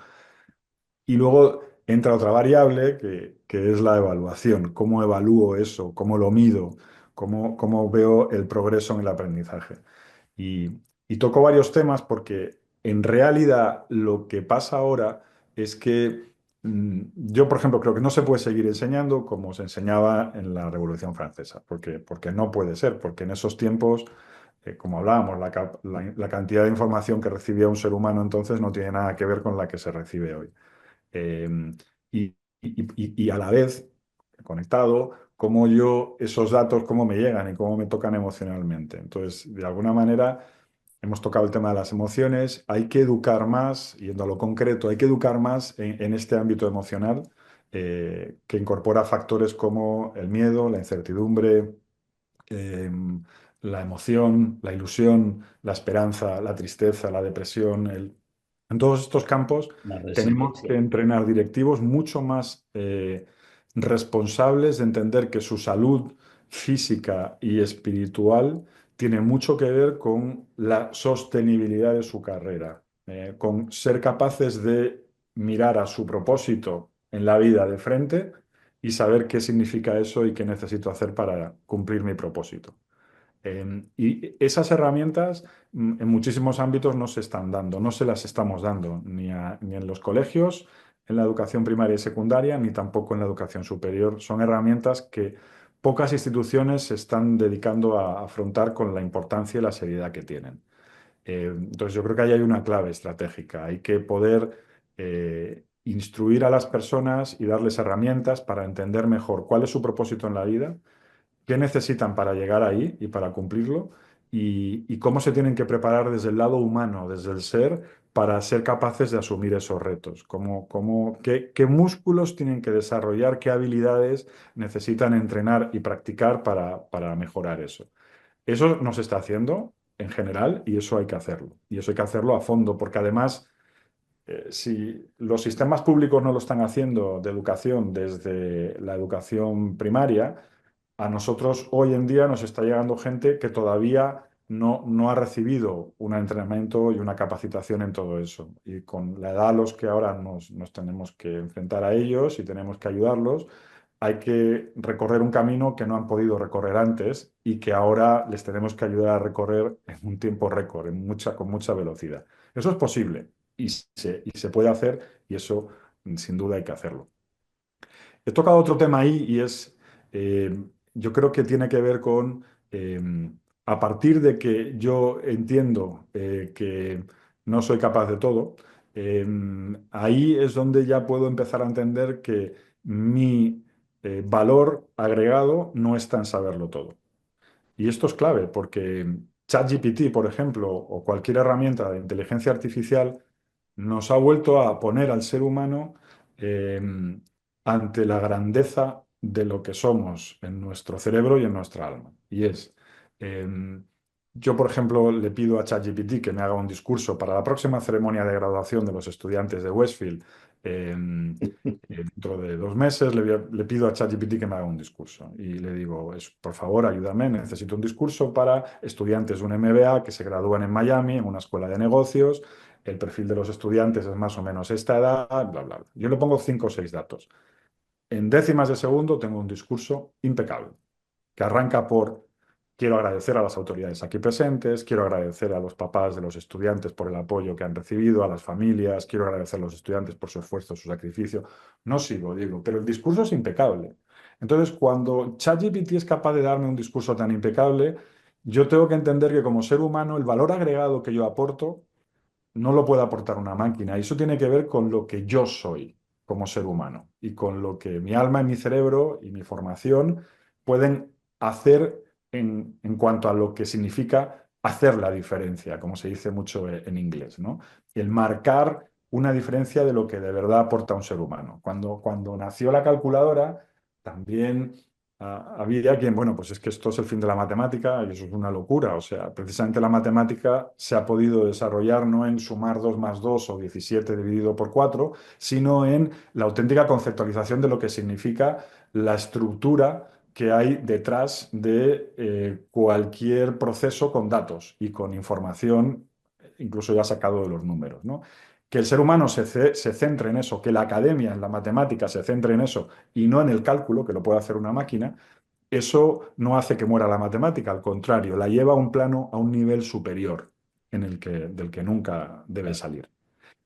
Y luego entra otra variable que es la evaluación. ¿Cómo evalúo eso? ¿Cómo lo mido? ¿Cómo veo el progreso en el aprendizaje? Y, y toco varios temas porque en realidad lo que pasa ahora es que yo, por ejemplo, creo que no se puede seguir enseñando como se enseñaba en la Revolución Francesa, porque no puede ser, porque en esos tiempos, como hablábamos, la cantidad de información que recibía un ser humano entonces no tiene nada que ver con la que se recibe hoy. Eh, y a la vez, conectado, cómo yo esos datos, cómo me llegan y cómo me tocan emocionalmente. Entonces, de alguna manera, hemos tocado el tema de las emociones. Hay que educar más, yendo a lo concreto, hay que educar más en este ámbito emocional, que incorpora factores como el miedo, la incertidumbre, eh, la emoción, la ilusión, la esperanza, la tristeza, la depresión. En todos estos campos La tenemos que resiliencia. entrenar directivos mucho más responsables de entender que su salud física y espiritual tiene mucho que ver con la sostenibilidad de su carrera, con ser capaces de mirar a su propósito en la vida de frente y saber qué significa eso y qué necesito hacer para cumplir mi propósito. Y esas herramientas en muchísimos ámbitos no se están dando, no se las estamos dando ni en los colegios, en la educación primaria y secundaria, ni tampoco en la educación superior. Son herramientas que pocas instituciones se están dedicando a afrontar con la importancia y la seriedad que tienen. Entonces yo creo que ahí hay una clave estratégica. Hay que poder instruir a las personas y darles herramientas para entender mejor cuál es su propósito en la vida, qué necesitan para llegar ahí y para cumplirlo, y cómo se tienen que preparar desde el lado humano, desde el ser, para ser capaces de asumir esos retos. Qué músculos tienen que desarrollar, qué habilidades necesitan entrenar y practicar para mejorar eso. Eso no se está haciendo en general y eso hay que hacerlo. Y eso hay que hacerlo a fondo, porque además, si los sistemas públicos no lo están haciendo de educación desde la educación primaria, a nosotros hoy en día nos está llegando gente que todavía no ha recibido un entrenamiento y una capacitación en todo eso. Y con la edad a los que ahora nos tenemos que enfrentar a ellos y tenemos que ayudarlos, hay que recorrer un camino que no han podido recorrer antes y que ahora les tenemos que ayudar a recorrer en un tiempo récord, con mucha velocidad. Eso es posible y se puede hacer, y eso sin duda hay que hacerlo. He tocado otro tema ahí y eh, yo creo que tiene que ver con, eh, a partir de que yo entiendo que no soy capaz de todo, eh, ahí es donde ya puedo empezar a entender que mi valor agregado no está en saberlo todo. Y esto es clave porque ChatGPT, por ejemplo, o cualquier herramienta de inteligencia artificial, nos ha vuelto a poner al ser humano eh, ante la grandeza de lo que somos en nuestro cerebro y en nuestra alma. Y es, eh, yo, por ejemplo, le pido a ChatGPT que me haga un discurso para la próxima ceremonia de graduación de los estudiantes de Westfield. Dentro de 2 meses le pido a ChatGPT que me haga un discurso y le digo, por favor, ayúdame, necesito un discurso para estudiantes de un MBA que se gradúan en Miami, en una escuela de negocios. El perfil de los estudiantes es más o menos esta edad, bla, bla, bla. Yo le pongo 5 o 6 datos. En décimas de segundo tengo un discurso impecable, que arranca por quiero agradecer a las autoridades aquí presentes, quiero agradecer a los papás de los estudiantes por el apoyo que han recibido, a las familias, quiero agradecer a los estudiantes por su esfuerzo, su sacrificio. No sigo, digo, pero el discurso es impecable. Entonces, cuando ChatGPT es capaz de darme un discurso tan impecable, yo tengo que entender que como ser humano el valor agregado que yo aporto no lo puede aportar una máquina. Y eso tiene que ver con lo que yo soy como ser humano y con lo que mi alma y mi cerebro y mi formación pueden hacer en cuanto a lo que significa hacer la diferencia, como se dice mucho en inglés, ¿no? El marcar una diferencia de lo que de verdad aporta un ser humano. Cuando nació la calculadora, también había quien, bueno, pues es que esto es el fin de la matemática y eso es una locura. O sea, precisamente la matemática se ha podido desarrollar no en sumar 2 más 2 o 17 dividido por 4, sino en la auténtica conceptualización de lo que significa la estructura que hay detrás de cualquier proceso con datos y con información, incluso ya sacado de los números, ¿no? Que el ser humano se centre en eso, que la academia en la matemática se centre en eso y no en el cálculo, que lo puede hacer una máquina, eso no hace que muera la matemática, al contrario, la lleva a un plano, a un nivel superior del que nunca debe Claro. salir.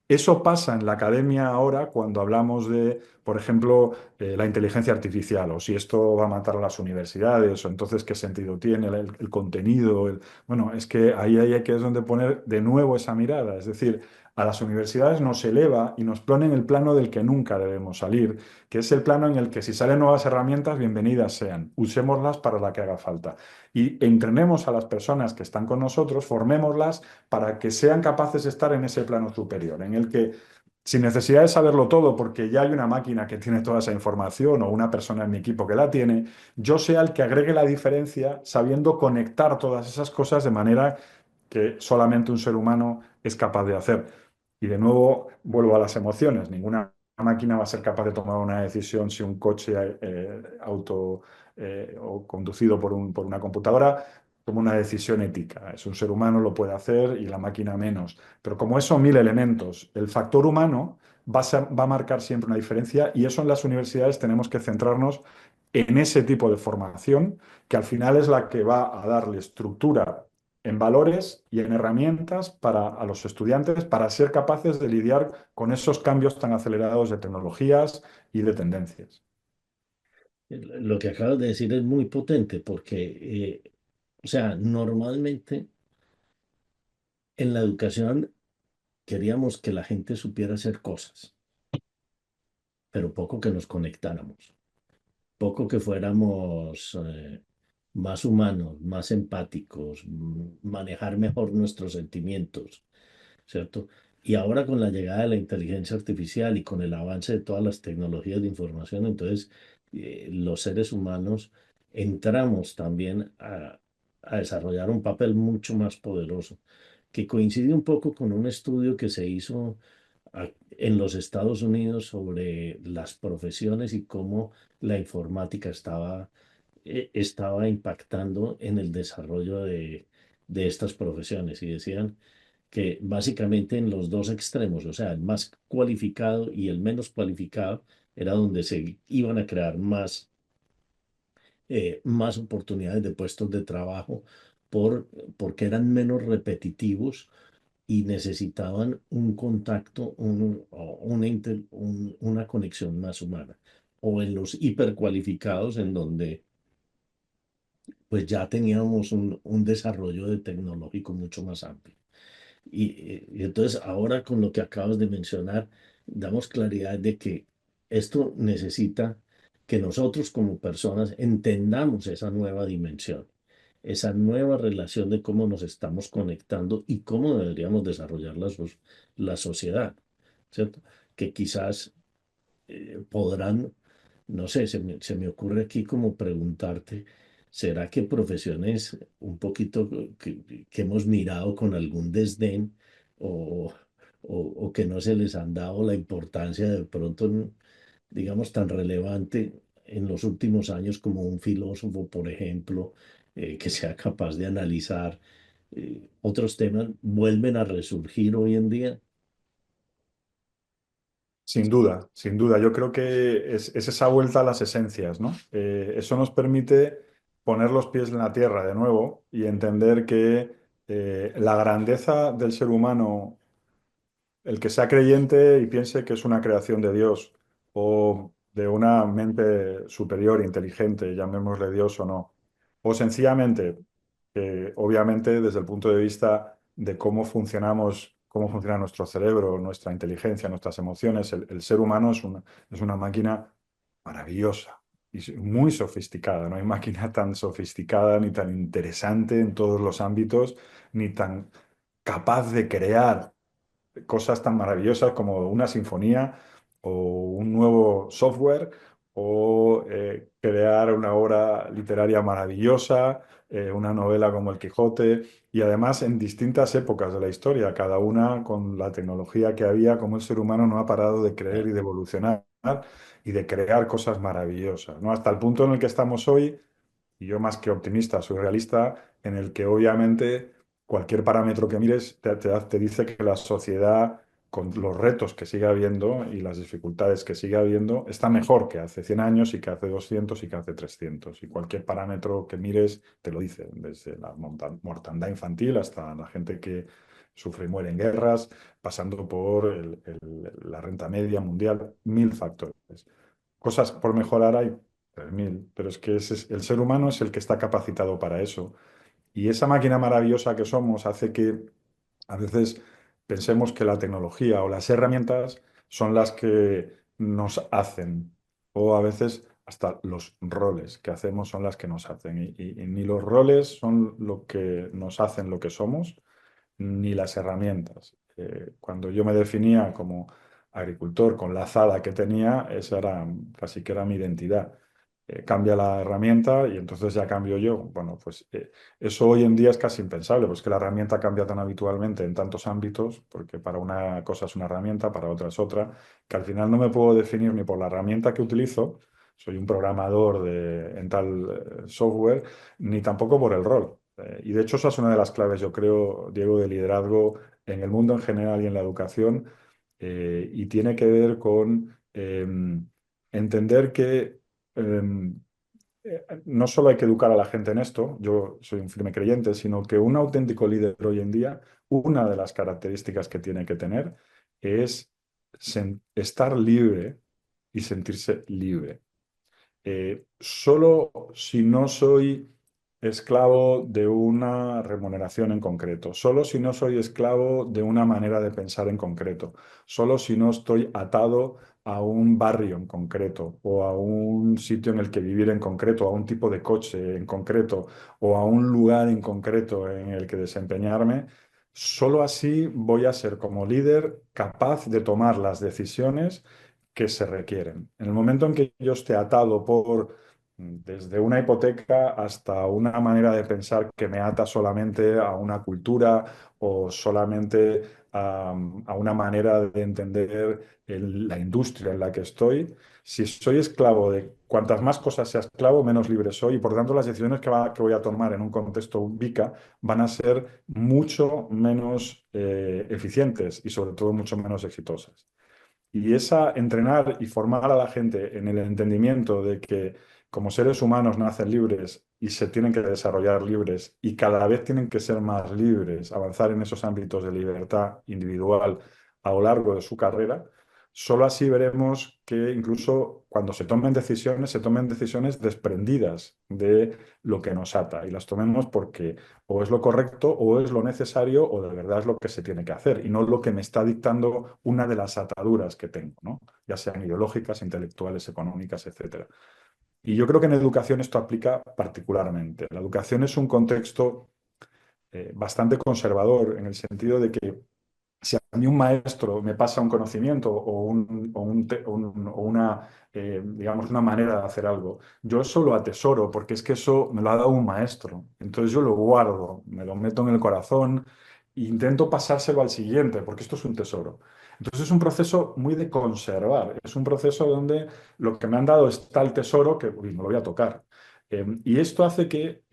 Eso pasa en la academia ahora cuando hablamos de, por ejemplo, la inteligencia artificial o si esto va a matar a las universidades o entonces qué sentido tiene el contenido. Bueno, es que ahí hay que es donde poner de nuevo esa mirada. Es decir, a las universidades nos eleva y nos pone en el plano del que nunca debemos salir, que es el plano en el que si salen nuevas herramientas, bienvenidas sean. Usémoslas para la que haga falta. Y entrenemos a las personas que están con nosotros, formémoslas para que sean capaces de estar en ese plano superior, en el que, sin necesidad de saberlo todo, porque ya hay una máquina que tiene toda esa información o una persona en mi equipo que la tiene, yo sea el que agregue la diferencia sabiendo conectar todas esas cosas de manera que solamente un ser humano es capaz de hacer. Y de nuevo vuelvo a las emociones. Ninguna máquina va a ser capaz de tomar una decisión si un coche auto o conducido por una computadora toma una decisión ética. Es un ser humano, lo puede hacer y la máquina menos. Pero como eso, mil elementos. El factor humano va a marcar siempre una diferencia y eso en las universidades tenemos que centrarnos en ese tipo de formación que al final es la que va a darle estructura en valores y en herramientas para a los estudiantes para ser capaces de lidiar con esos cambios tan acelerados de tecnologías y de tendencias. Lo que acabas de decir es muy potente porque, o sea, normalmente en la educación queríamos que la gente supiera hacer cosas, pero poco que nos conectáramos, poco que fuéramos más humanos, más empáticos, manejar mejor nuestros sentimientos, ¿cierto? Y ahora con la llegada de la inteligencia artificial y con el avance de todas las tecnologías de información, entonces los seres humanos entramos también a desarrollar un papel mucho más poderoso, que coincide un poco con un estudio que se hizo en los Estados Unidos sobre las profesiones y cómo la informática estaba impactando en el desarrollo de estas profesiones. Y decían que básicamente en los dos extremos, o sea, el más cualificado y el menos cualificado, era donde se iban a crear más oportunidades de puestos de trabajo porque eran menos repetitivos y necesitaban un contacto, o una conexión más humana. O en los hipercualificados, en donde pues ya teníamos un desarrollo de tecnológico mucho más amplio. Y entonces ahora con lo que acabas de mencionar, damos claridad de que esto necesita que nosotros como personas entendamos esa nueva dimensión, esa nueva relación de cómo nos estamos conectando y cómo deberíamos desarrollar la sociedad, ¿cierto? Que quizás podrán, no sé, se me ocurre aquí como preguntarte, ¿será que profesiones un poquito que hemos mirado con algún desdén o, o que no se les han dado la importancia de pronto, digamos, tan relevante en los últimos años como un filósofo, por ejemplo, que sea capaz de analizar otros temas, vuelven a resurgir hoy en día? Sin duda, sin duda. Yo creo que es esa vuelta a las esencias, ¿no? Eso nos permite. poner los pies en la tierra de nuevo y entender que la grandeza del ser humano, el que sea creyente y piense que es una creación de Dios o de una mente superior, inteligente, llamémosle Dios o no, o sencillamente, obviamente desde el punto de vista de cómo funcionamos, cómo funciona nuestro cerebro, nuestra inteligencia, nuestras emociones, el ser humano es una máquina maravillosa y muy sofisticada. No hay máquina tan sofisticada ni tan interesante en todos los ámbitos, ni tan capaz de crear cosas tan maravillosas como una sinfonía o un nuevo software o crear una obra literaria maravillosa, una novela como El Quijote y además en distintas épocas de la historia, cada una con la tecnología que había, como el ser humano no ha parado de creer y de evolucionar y de crear cosas maravillosas, ¿no? Hasta el punto en el que estamos hoy y yo más que optimista, soy realista, en el que obviamente cualquier parámetro que mires te dice que la sociedad, con los retos que sigue habiendo y las dificultades que sigue habiendo, está mejor que hace 100 años y que hace 200 y que hace 300. Y cualquier parámetro que mires te lo dice, desde la mortandad infantil hasta la gente que sufre y muere en guerras, pasando por la renta media mundial, mil factores. Cosas por mejorar hay 3000, pero es que el ser humano es el que está capacitado para eso. Y esa máquina maravillosa que somos hace que a veces pensemos que la tecnología o las herramientas son las que nos hacen, o a veces hasta los roles que hacemos son las que nos hacen. Y ni los roles son lo que nos hacen lo que somos, ni las herramientas. Cuando yo me definía como agricultor con la azada que tenía, esa era casi que era mi identidad. Cambia la herramienta y entonces ya cambio yo. Bueno, pues eso hoy en día es casi impensable, pues que la herramienta cambia tan habitualmente en tantos ámbitos, porque para una cosa es una herramienta, para otra es otra, que al final no me puedo definir ni por la herramienta que utilizo, soy un programador en tal software, ni tampoco por el rol. Y de hecho esa es una de las claves, yo creo, Diego, de liderazgo en el mundo en general y en la educación, y tiene que ver con entender que no solo hay que educar a la gente en esto, yo soy un firme creyente, sino que un auténtico líder hoy en día, una de las características que tiene que tener es estar libre y sentirse libre. Solo si no soy esclavo de una remuneración en concreto, solo si no soy esclavo de una manera de pensar en concreto, solo si no estoy atado a un barrio en concreto o a un sitio en el que vivir en concreto, a un tipo de coche en concreto o a un lugar en concreto en el que desempeñarme, solo así voy a ser como líder capaz de tomar las decisiones que se requieren. En el momento en que yo esté atado por desde una hipoteca hasta una manera de pensar que me ata solamente a una cultura o solamente a una manera de entender la industria en la que estoy. Si soy esclavo de cuantas más cosas sea esclavo, menos libre soy y por tanto las decisiones que voy a tomar en un contexto VICA van a ser mucho menos eficientes y sobre todo mucho menos exitosas. Y esa entrenar y formar a la gente en el entendimiento de que como seres humanos nacen libres y se tienen que desarrollar libres y cada vez tienen que ser más libres, avanzar en esos ámbitos de libertad individual a lo largo de su carrera, solo así veremos que incluso cuando se tomen decisiones desprendidas de lo que nos ata y las tomemos porque o es lo correcto o es lo necesario o de verdad es lo que se tiene que hacer y no lo que me está dictando una de las ataduras que tengo, ¿no? Ya sean ideológicas, intelectuales, económicas, etcétera. Y yo creo que en educación esto aplica particularmente. La educación es un contexto bastante conservador en el sentido de que si a mí un maestro me pasa un conocimiento o una, digamos, una manera de hacer algo, yo eso lo atesoro porque es que eso me lo ha dado un maestro. Entonces yo lo guardo, me lo meto en el corazón e intento pasárselo al siguiente porque esto es un tesoro. Entonces es un proceso muy de conservar, es un proceso donde lo que me han dado es tal tesoro que uy, no lo voy a tocar. Y esto hace que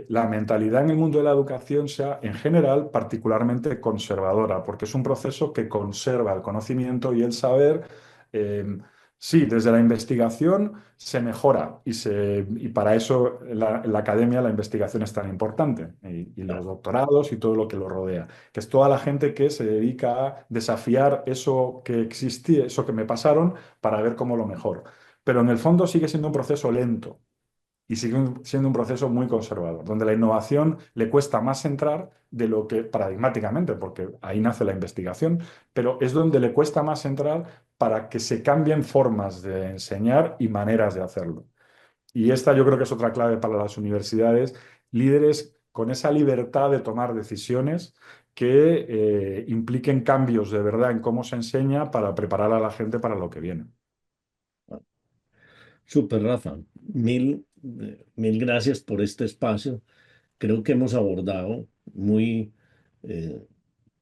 la mentalidad en el mundo de la educación sea, en general, particularmente conservadora, porque es un proceso que conserva el conocimiento y el saber, eh, Sí, desde la investigación se mejora y para eso en la academia la investigación es tan importante y los doctorados y todo lo que lo rodea, que es toda la gente que se dedica a desafiar eso que existía, eso que me pasaron para ver cómo lo mejor. Pero en el fondo sigue siendo un proceso lento y sigue siendo un proceso muy conservador, donde la innovación le cuesta más entrar de lo que paradigmáticamente, porque ahí nace la investigación, pero es donde le cuesta más entrar para que se cambien formas de enseñar y maneras de hacerlo. Y esta yo creo que es otra clave para las universidades, líderes con esa libertad de tomar decisiones que impliquen cambios de verdad en cómo se enseña para preparar a la gente para lo que viene. Súper, Rafa. Mil gracias por este espacio. Creo que hemos abordado eh,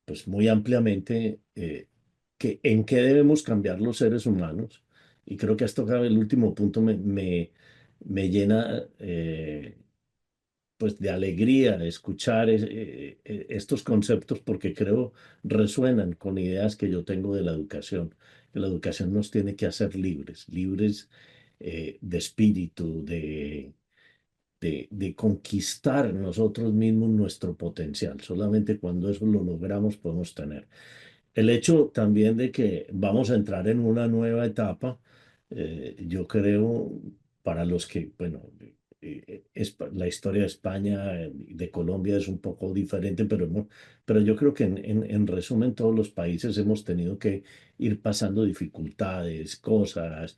pues muy ampliamente en qué debemos cambiar los seres humanos. Y creo que hasta acá el último punto me llena pues de alegría escuchar estos conceptos porque creo resuenan con ideas que yo tengo de la educación. Que la educación nos tiene que hacer libres, libres de espíritu, de conquistar nosotros mismos nuestro potencial. Solamente cuando eso lo logramos podemos tener. El hecho también de que vamos a entrar en una nueva etapa, yo creo, para los que, bueno, la historia de España y de Colombia es un poco diferente, pero no, pero yo creo que en resumen todos los países hemos tenido que ir pasando dificultades, cosas,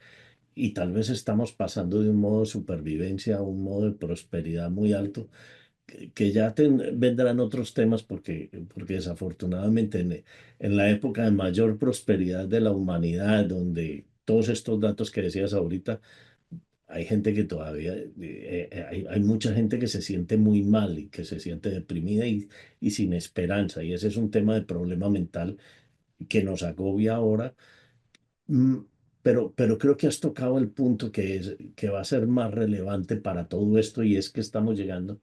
y tal vez estamos pasando de un modo de supervivencia a un modo de prosperidad muy alto que ya vendrán otros temas porque desafortunadamente en la época de mayor prosperidad de la humanidad, donde todos estos datos que decías ahorita, hay gente que todavía, hay mucha gente que se siente muy mal y que se siente deprimida y sin esperanza. Y ese es un tema de problema mental que nos agobia ahora. Mm, pero creo que has tocado el punto que va a ser más relevante para todo esto y es que estamos llegando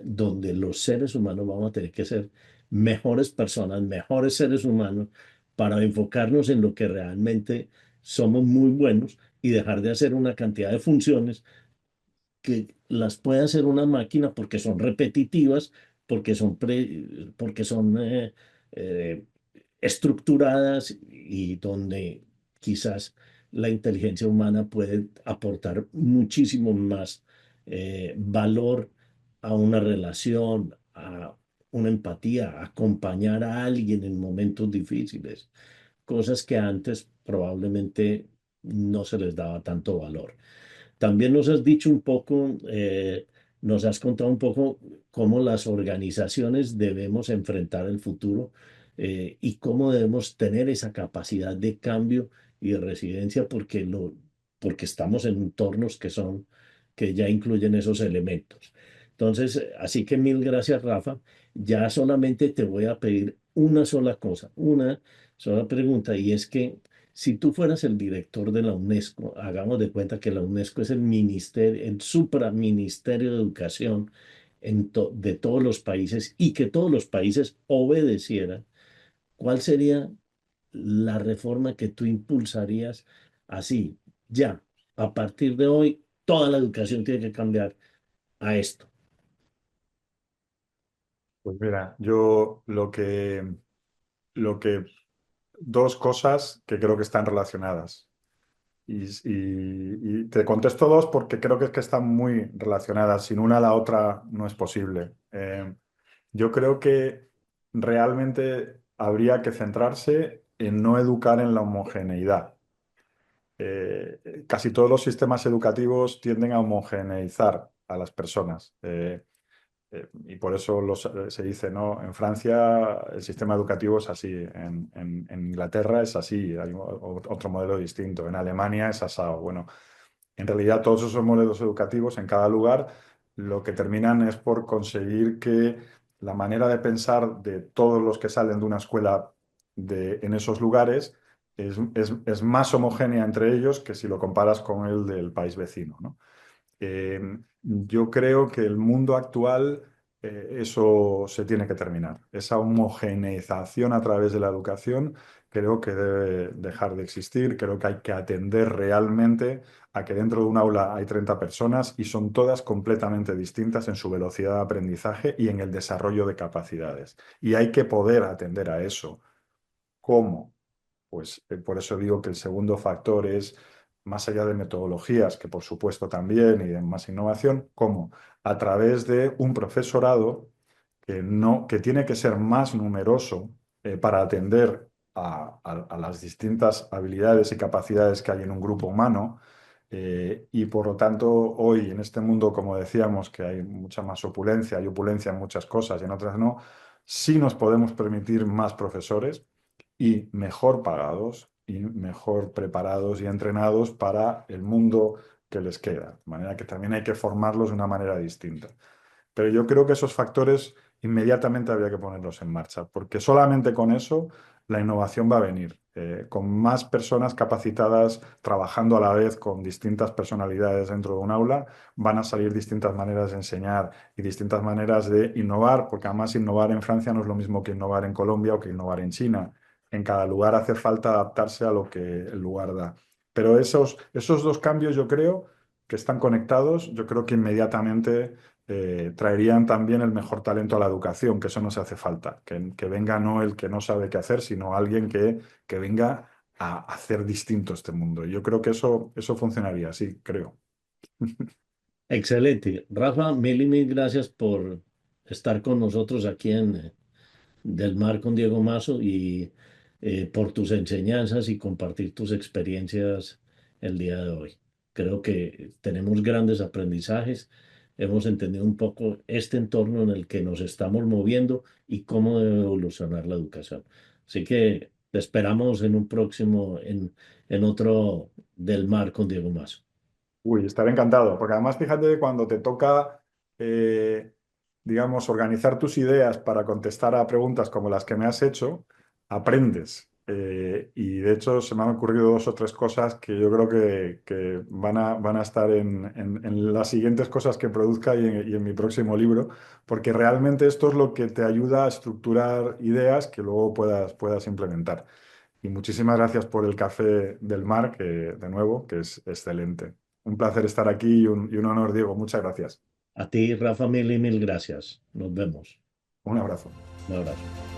donde los seres humanos vamos a tener que ser mejores personas, mejores seres humanos, para enfocarnos en lo que realmente somos muy buenos y dejar de hacer una cantidad de funciones que las puede hacer una máquina porque son repetitivas, porque son eh, estructuradas y donde quizás la inteligencia humana puede aportar muchísimo más valor a una relación, a una empatía, a acompañar a alguien en momentos difíciles, cosas que antes probablemente no se les daba tanto valor. También nos has dicho un poco, nos has contado un poco cómo las organizaciones debemos enfrentar el futuro y cómo debemos tener esa capacidad de cambio y de resiliencia porque estamos en entornos que ya incluyen esos elementos. Entonces, así que mil gracias, Rafa. Ya solamente te voy a pedir una sola cosa, una sola pregunta, y es que si tú fueras el director de la UNESCO, hagamos de cuenta que la UNESCO es el ministerio, el supraministerio de educación de todos los países y que todos los países obedecieran, ¿cuál sería la reforma que tú impulsarías así, ya, a partir de hoy, toda la educación tiene que cambiar a esto? Pues mira, yo lo que dos cosas que creo que están relacionadas. Y te contesto dos porque creo que es que están muy relacionadas. Sin una, la otra no es posible. Yo creo que realmente habría que centrarse en no educar en la homogeneidad. Casi todos los sistemas educativos tienden a homogeneizar a las personas. Y por eso se dice, ¿no? En Francia el sistema educativo es así, en Inglaterra es así, hay otro modelo distinto, en Alemania es asado. Bueno, en realidad todos esos modelos educativos en cada lugar lo que terminan es por conseguir que la manera de pensar de todos los que salen de una escuela en esos lugares es más homogénea entre ellos que si lo comparas con el del país vecino, ¿no? Yo creo que el mundo actual eso se tiene que terminar. Esa homogeneización a través de la educación creo que debe dejar de existir. Creo que hay que atender realmente a que dentro de un aula hay 30 personas y son todas completamente distintas en su velocidad de aprendizaje y en el desarrollo de capacidades. Y hay que poder atender a eso. ¿Cómo? Pues por eso digo que el segundo factor es, más allá de metodologías, que por supuesto también, y de más innovación, cómo a través de un profesorado que tiene que ser más numeroso para atender a las distintas habilidades y capacidades que hay en un grupo humano. Y por lo tanto, hoy en este mundo, como decíamos, que hay mucha más opulencia, hay opulencia en muchas cosas y en otras no, sí nos podemos permitir más profesores y mejor pagados y mejor preparados y entrenados para el mundo que les queda. De manera que también hay que formarlos de una manera distinta. Pero yo creo que esos factores inmediatamente habría que ponerlos en marcha, porque solamente con eso la innovación va a venir. Con más personas capacitadas trabajando a la vez con distintas personalidades dentro de un aula, van a salir distintas maneras de enseñar y distintas maneras de innovar, porque además innovar en Francia no es lo mismo que innovar en Colombia o que innovar en China. En cada lugar hace falta adaptarse a lo que el lugar da. Pero esos dos cambios yo creo que están conectados, yo creo que inmediatamente traerían también el mejor talento a la educación, que eso no se hace falta, que venga no el que no sabe qué hacer, sino alguien que venga a hacer distinto este mundo. Yo creo que eso funcionaría, sí, creo. Excelente. Rafa, mil y mil gracias por estar con nosotros aquí en Del Mar con Diego Mazo y por tus enseñanzas y compartir tus experiencias el día de hoy. Creo que tenemos grandes aprendizajes, hemos entendido un poco este entorno en el que nos estamos moviendo y cómo debe evolucionar la educación. Así que te esperamos en un próximo, en otro Del Mar con Diego Mazo. Uy, estaré encantado, porque además fíjate que cuando te toca, eh, digamos, organizar tus ideas para contestar a preguntas como las que me has hecho, aprendes. Y de hecho se me han ocurrido dos o tres cosas que yo creo que van a estar en las siguientes cosas que produzca y en mi próximo libro, porque realmente esto es lo que te ayuda a estructurar ideas que luego puedas implementar. Y muchísimas gracias por el café del mar, que de nuevo, que es excelente. Un placer estar aquí y un honor, Diego. Muchas gracias. A ti, Rafa, mil y mil gracias. Nos vemos. Un abrazo. Un abrazo.